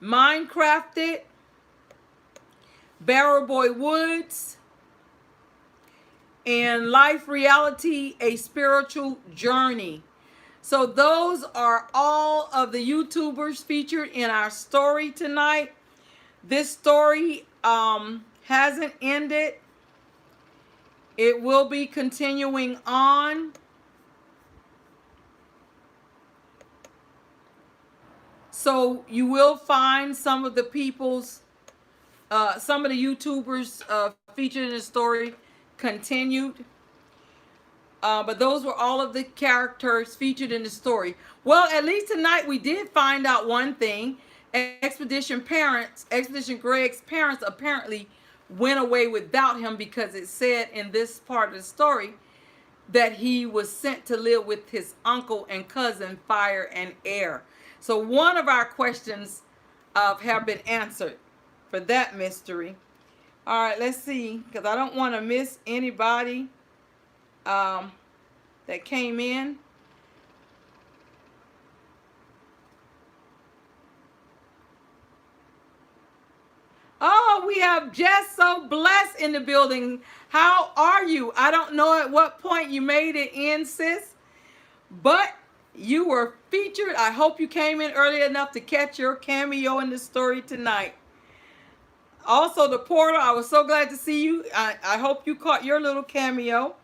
Minecrafted, Barrow Boy Woods, and Life Reality, A Spiritual Journey. So those are all of the YouTubers featured in our story tonight. This story hasn't ended. It will be continuing on. So you will find some of the people's, some of the YouTubers featured in the story continued. But those were all of the characters featured in the story. Well, at least tonight we did find out one thing. Expedition Greg's parents apparently went away without him because it said in this part of the story that he was sent to live with his uncle and cousin, Fire and Air. So one of our questions have been answered for that mystery. All right, let's see, because I don't want to miss anybody that came in. Oh, we have Jess So Blessed in the building. How are you? I don't know at what point you made it in, sis, but you were featured. I hope you came in early enough to catch your cameo in the story tonight. Also, the portal, I was so glad to see you. I hope you caught your little cameo.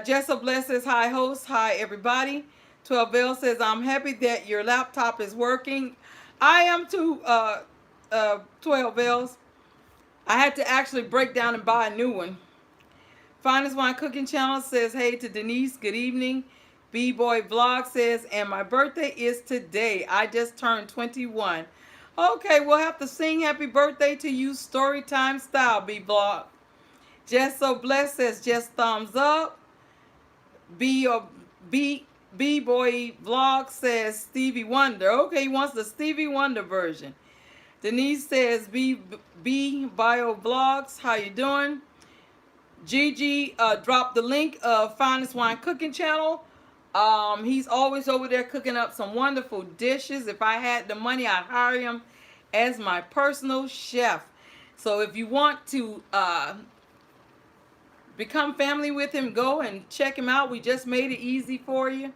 Jess So Blessed says, hi, host. Hi, everybody. 12 Bell says, I'm happy that your laptop is working. I am too, 12 Bells. I had to actually break down and buy a new one. Finest Wine Cooking Channel says, hey to Denise, good evening. B-Boy Vlog says, and my birthday is today. I just turned 21. Okay, we'll have to sing happy birthday to you Storytime style, B-Vlog. Jess So Blessed says, just thumbs up. B-Boy Vlog says, Stevie Wonder. Okay, he wants the Stevie Wonder version. Denise says, B-Bio Vlogs, how you doing? Gigi dropped the link of Finest Wine Cooking Channel. He's always over there cooking up some wonderful dishes. If I had the money, I'd hire him as my personal chef. So if you want to become family with him, go and check him out. We just made it easy for you.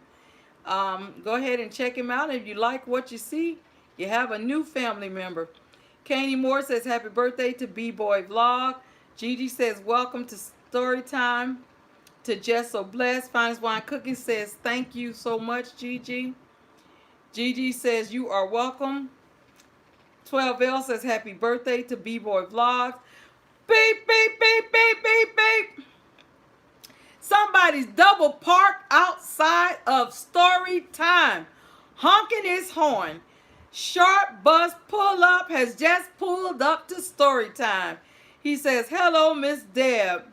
Go ahead and check him out. If you like what you see, you have a new family member. Kanye Moore says, happy birthday to B-Boy Vlog. Gigi says, welcome to Storytime. To Jess So Blessed. Finest Wine Cooking says, thank you so much, Gigi. Gigi says, you are welcome. 12L says, happy birthday to B-Boy Vlogs. Beep, beep, beep, beep, beep, beep. Somebody's double parked outside of Storytime, honking his horn. Sharp Bus Pull Up has just pulled up to Storytime. He says, hello, Miss Deb.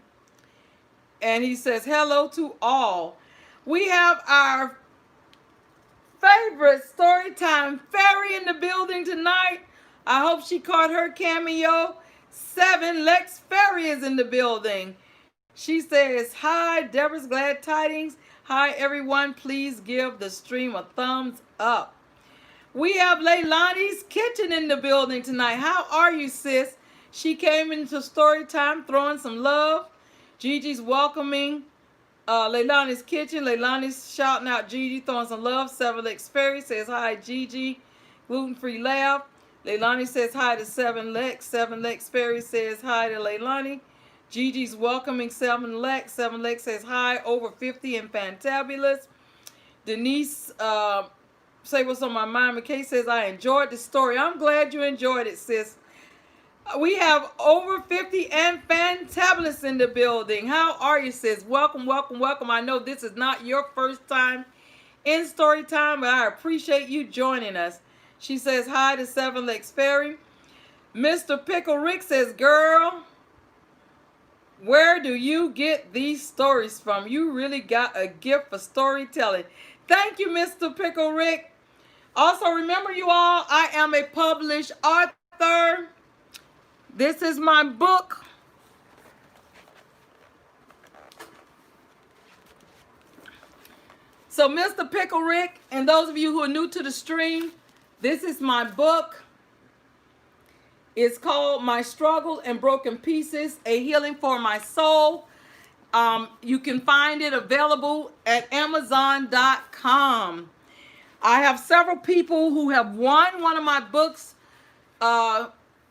And he says, hello to all. We have our favorite Storytime fairy in the building tonight. I hope she caught her cameo. 7 Lex Fairy is in the building. She says, hi, Deborah's Glad Tidings. Hi, everyone. Please give the stream a thumbs up. We have Leilani's Kitchen in the building tonight. How are you, sis? She came into Storytime throwing some love. Gigi's welcoming Leilani's Kitchen. Leilani's shouting out Gigi, throwing some love. 7 Lex Fairy says, hi, Gigi. Gluten-free laugh. Leilani says hi to 7 Lex. 7 Lex Fairy says hi to Leilani. Gigi's welcoming 7 Lex. 7 Lex says hi, over 50 and fantabulous. Denise say what's on my mind. McKay says I enjoyed the story. I'm glad you enjoyed it, sis. We have over 50 and fantabulous in the building. How are you, sis? Welcome, welcome, welcome. I know this is not your first time in story time, but I appreciate you joining us. She says hi to 7 Lex Fairy. Mr. Pickle Rick says, girl, where do you get these stories from? You really got a gift for storytelling. Thank you, Mr. Pickle Rick. Also, remember you all, I am a published author. This is my book. So, Mr. Pickle Rick, and those of you who are new to the stream, this is my book. It's called My Struggle and Broken Pieces, A Healing for My Soul. You can find it available at Amazon.com. I have several people who have won one of my books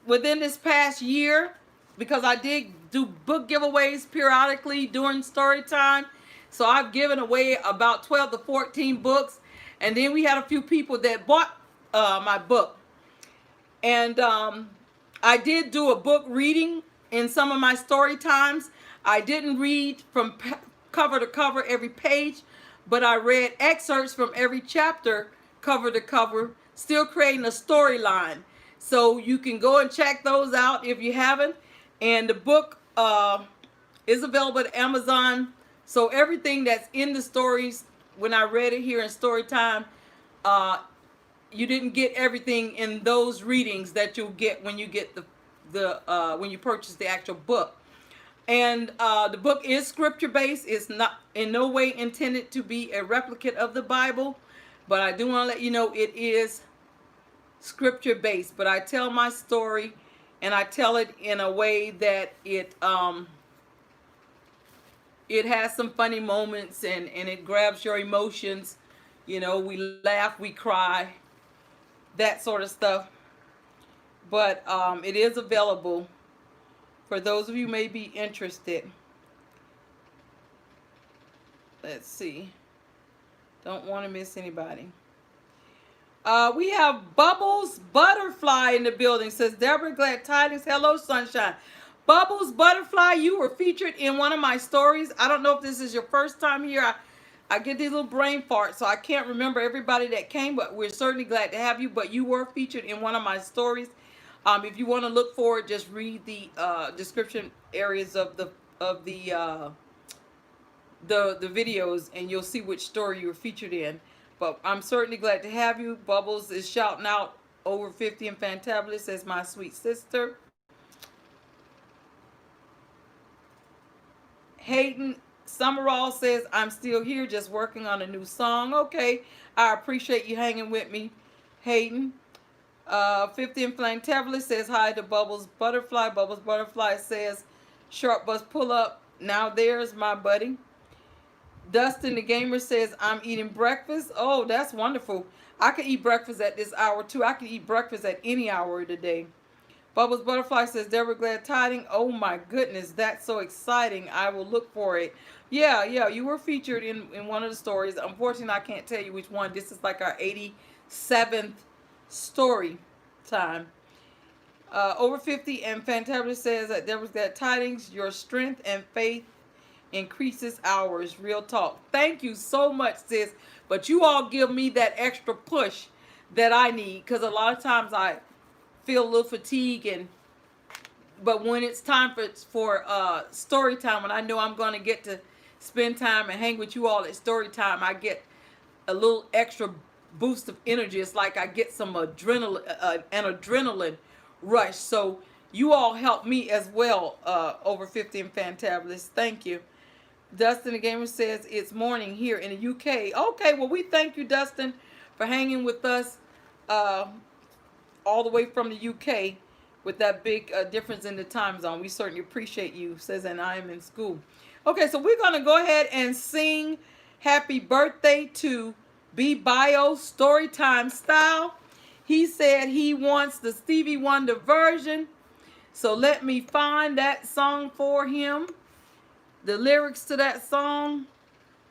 within this past year, because I did do book giveaways periodically during story time. So I've given away about 12 to 14 books. And then we had a few people that bought my book. And I did do a book reading in some of my story times. I didn't read from cover to cover every page, but I read excerpts from every chapter cover to cover, still creating a storyline. So you can go and check those out if you haven't. And the book is available at Amazon. So everything that's in the stories, when I read it here in story time, you didn't get everything in those readings that you'll get when you get when you purchase the actual book. And the book is scripture based. It's not in no way intended to be a replicate of the Bible, but I do want to let you know it is scripture based. But I tell my story, and I tell it in a way that it has some funny moments, and it grabs your emotions. You know, we laugh, we cry, that sort of stuff. But it is available for those of you who may be interested. Let's see. Don't want to miss anybody. We have Bubbles Butterfly in the building. Says Deborah Glad Tidings. Hello, sunshine. Bubbles Butterfly, you were featured in one of my stories. I don't know if this is your first time here. I get these little brain farts, so I can't remember everybody that came, but we're certainly glad to have you. But you were featured in one of my stories. If you want to look for it, just read the description areas of the videos, and you'll see which story you were featured in. But I'm certainly glad to have you. Bubbles is shouting out over 50 and fantabulous as my sweet sister. Hayden Summerall says, I'm still here, just working on a new song. Okay, I appreciate you hanging with me, Hayden. 50 and fantabulous says hi to Bubbles Butterfly. Bubbles Butterfly says, short bus pull up. Now there's my buddy. Dustin the Gamer says, I'm eating breakfast. Oh, that's wonderful. I could eat breakfast at this hour too. I could eat breakfast at any hour of the day. Bubbles Butterfly says, Deborah Glad Tiding. Oh my goodness, that's so exciting. I will look for it. Yeah, you were featured in one of the stories. Unfortunately, I can't tell you which one. This is like our 87th story time. Over 50 and fantabulous says that Deborah Glad Tidings. Your strength and faith increases ours. Real talk. Thank you so much, sis. But you all give me that extra push that I need, because a lot of times I feel a little fatigue and but when it's time for story time, when I know I'm going to get to spend time and hang with you all at story time, I get a little extra boost of energy. It's like I get some adrenaline, an adrenaline rush. So you all help me as well, over 50 and Fantabulous. Thank you. Dustin the Gamer says it's morning here in the UK. Okay, well, we thank you, Dustin, for hanging with us all the way from the UK with that big difference in the time zone. We certainly appreciate you, says, and I am in school. Okay, so we're going to go ahead and sing happy birthday to B-Bio Storytime style. He said he wants the Stevie Wonder version. So let me find that song for him, the lyrics to that song,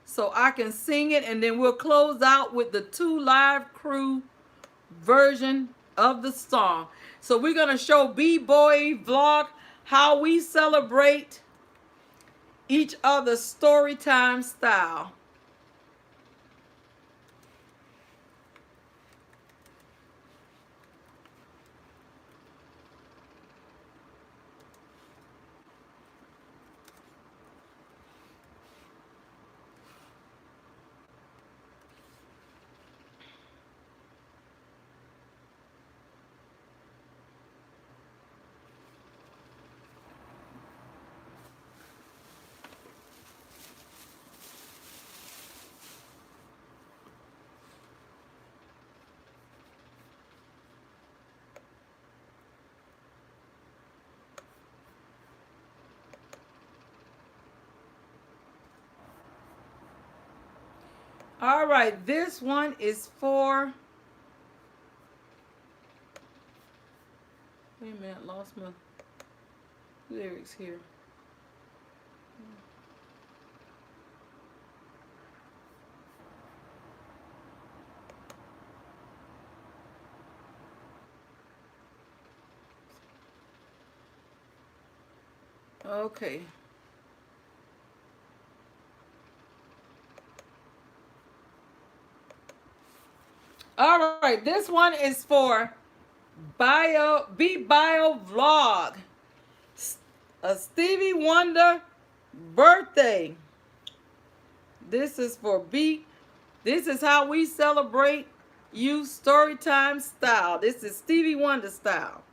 so I can sing it, and then we'll close out with the 2 Live Crew version of the song. So we're going to show B-Boy Vlog how we celebrate each other's story time style. All right, this one is for, wait a minute, lost my lyrics here. Okay. All right, this one is for B-Bio Vlog. A Stevie Wonder birthday. This is for B. This is how we celebrate you Storytime style. This is Stevie Wonder style.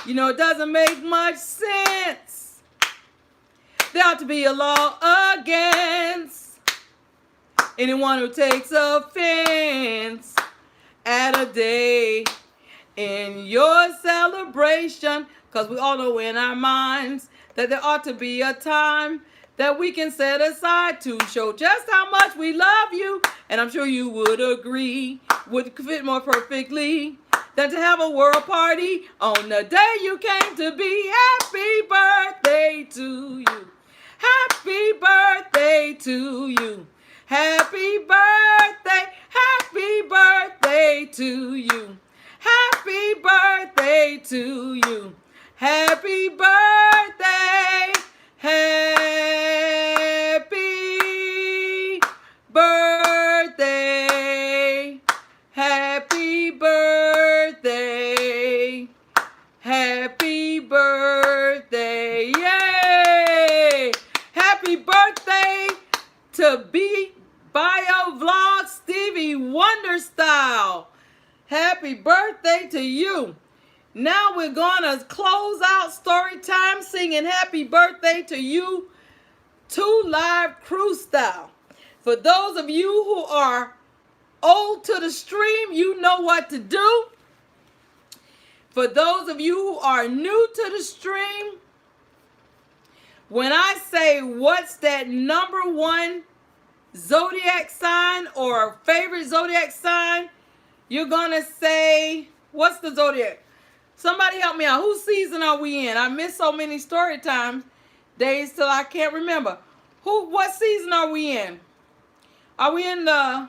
You know, it doesn't make much sense. There ought to be a law against anyone who takes offense at a day in your celebration. Because we all know in our minds that there ought to be a time that we can set aside to show just how much we love you. And I'm sure you would agree, would fit more perfectly than to have a world party on the day you came to be. Happy birthday to you. Happy birthday to you. Happy birthday to you. Happy birthday to you. Happy birthday. Happy birthday. Happy birthday. Happy birthday. Yay! Happy birthday to B-Bio Vlog Stevie Wonder style. Happy birthday to you. Now we're going to close out story time singing happy birthday to you 2 Live Crew style. For those of you who are old to the stream, you know what to do. For those of you who are new to the stream, when I say what's that number 1 zodiac sign or favorite zodiac sign, you're going to say, what's the zodiac? Somebody help me out. Whose season are we in? I missed so many story time days till I can't remember. What season are we in? Are we in the,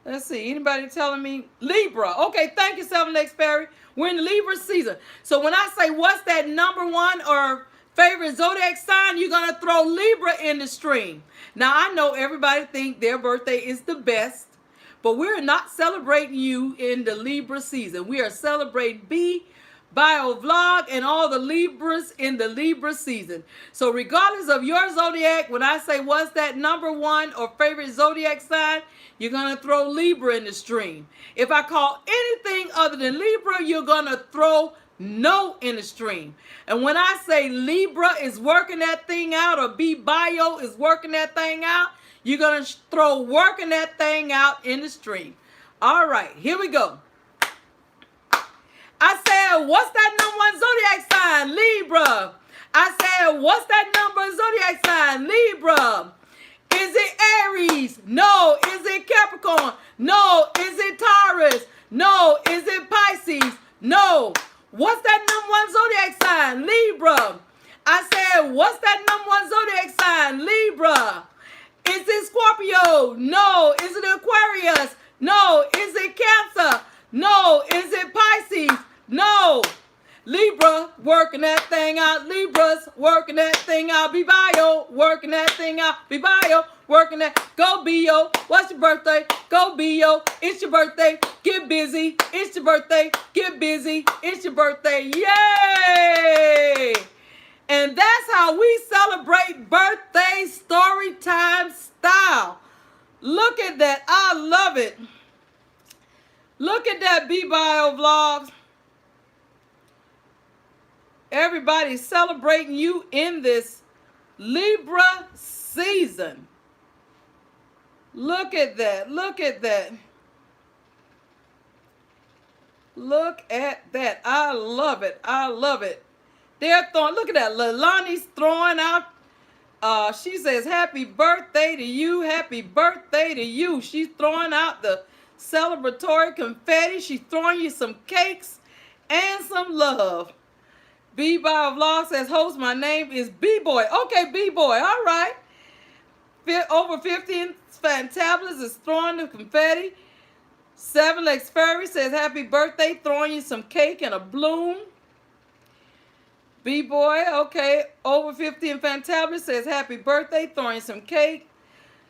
let's see, anybody telling me? Libra. Okay, thank you, 7X Perry. We're in the Libra season. So when I say what's that number 1 or favorite zodiac sign, you're going to throw Libra in the stream. Now, I know everybody think their birthday is the best, but we're not celebrating you in the Libra season. We are celebrating bio vlog, and all the Libras in the Libra season. So regardless of your zodiac, when I say what's that number one or favorite zodiac sign, you're going to throw Libra in the stream. If I call anything other than Libra, you're going to throw no in the stream. And when I say Libra is working that thing out, or B bio is working that thing out, you're going to throw working that thing out in the stream. All right, here we go. I said, what's that number one zodiac sign? Libra. I said, what's that number zodiac sign? Libra. Is it Aries? No. Is it Capricorn? No. Is it Taurus? No. Is it Pisces? No. What's that number one zodiac sign? Libra. I said, what's that number one zodiac sign? Libra. Is it Scorpio? No. Is it Aquarius? No. Is it Cancer? No. Is it Pisces? No. Libra, working that thing out. Libras, working that thing out. Be bio, working that thing out. Be bio, working that. Go Bio. What's your birthday? Go Bio. It's your birthday. Get busy. It's your birthday. Get busy. It's your birthday. Yay! And that's how we celebrate birthday story time style. Look at that. I love it. Look at that Be Bio vlogs. Everybody's celebrating you in this Libra season. Look at that. Look at that. Look at that. I love it. I love it. They're throwing, look at that. Leilani's throwing out. She says, happy birthday to you. Happy birthday to you. She's throwing out the celebratory confetti. She's throwing you some cakes and some love. B-Boy Vlog says, host, my name is B-Boy. Okay, B-Boy, all right. Over 15 Fantabulous is throwing the confetti. 7 Legs Fairy says, happy birthday, throwing you some cake and a bloom. B-Boy, okay. Over 15 Fantabulous says, happy birthday, throwing you some cake.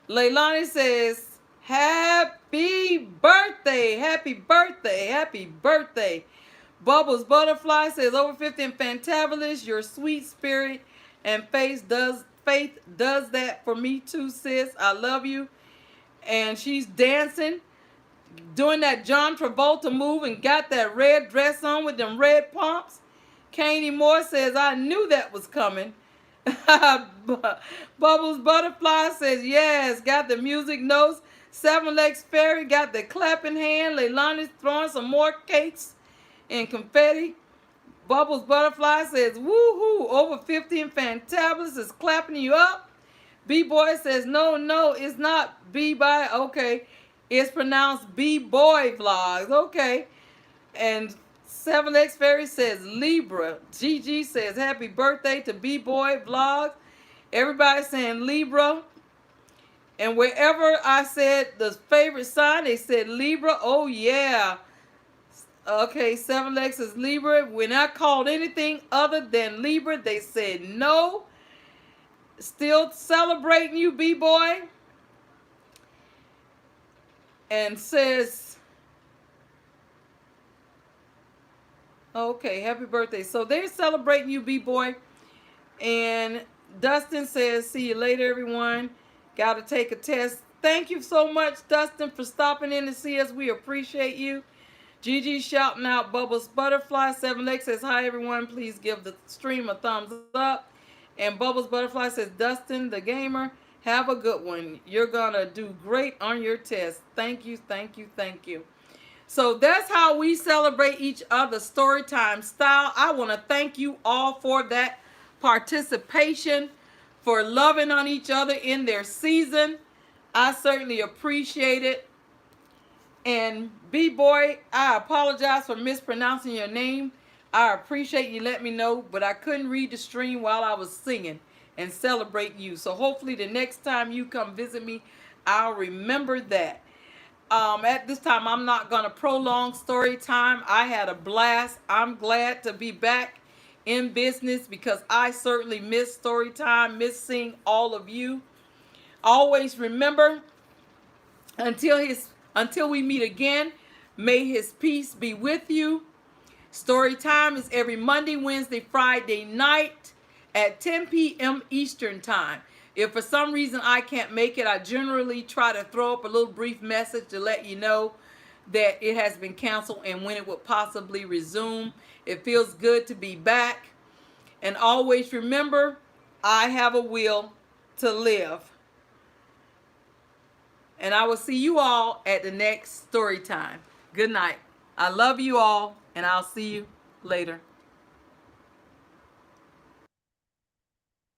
Leilani says, happy birthday, happy birthday, happy birthday. Bubbles Butterfly says, over 50 and Fantabulous, your sweet spirit and faith does that for me too, sis. I love you. And she's dancing, doing that John Travolta move, and got that red dress on with them red pumps. Katie Moore says, I knew that was coming. Bubbles Butterfly says, yes, got the music notes. 7 Legs Fairy got the clapping hand. Leilani's throwing some more cakes and confetti. Bubbles Butterfly says, woohoo, over 50 and Fantabulous is clapping you up. B-Boy says, no, it's not B-Boy. Okay, it's pronounced B-Boy Vlogs. Okay. And 7 Legs Fairy says Libra. GG says, happy birthday to B-Boy Vlogs. Everybody saying Libra. And wherever I said the favorite sign, they said Libra. Oh, yeah. Okay, 7 Legs is Libra. When I called anything other than Libra, they said no. Still celebrating you, B-Boy. And says, okay, happy birthday. So they're celebrating you, B-Boy. And Dustin says, see you later, everyone. Got to take a test. Thank you so much, Dustin, for stopping in to see us. We appreciate you. Gigi shouting out Bubbles Butterfly. 7 Legs says, hi, everyone. Please give the stream a thumbs up. And Bubbles Butterfly says, Dustin, the gamer, have a good one. You're going to do great on your test. Thank you, thank you, thank you. So that's how we celebrate each other's story time style. I want to thank you all for that participation, for loving on each other in their season. I certainly appreciate it. And B-Boy, I apologize for mispronouncing your name. I appreciate you letting me know, but I couldn't read the stream while I was singing and celebrating you. So hopefully the next time you come visit me, I'll remember that. At this time, I'm not going to prolong story time. I had a blast. I'm glad to be back in business because I certainly miss story time, miss seeing all of you. Always remember, until we meet again, may his peace be with you. Story time is every Monday, Wednesday, Friday night at 10 p.m. Eastern time. If for some reason I can't make it, I generally try to throw up a little brief message to let you know that it has been canceled and when it would possibly resume. It feels good to be back. And always remember, I have a will to live. And I will see you all at the next story time. Good night. I love you all, and I'll see you later.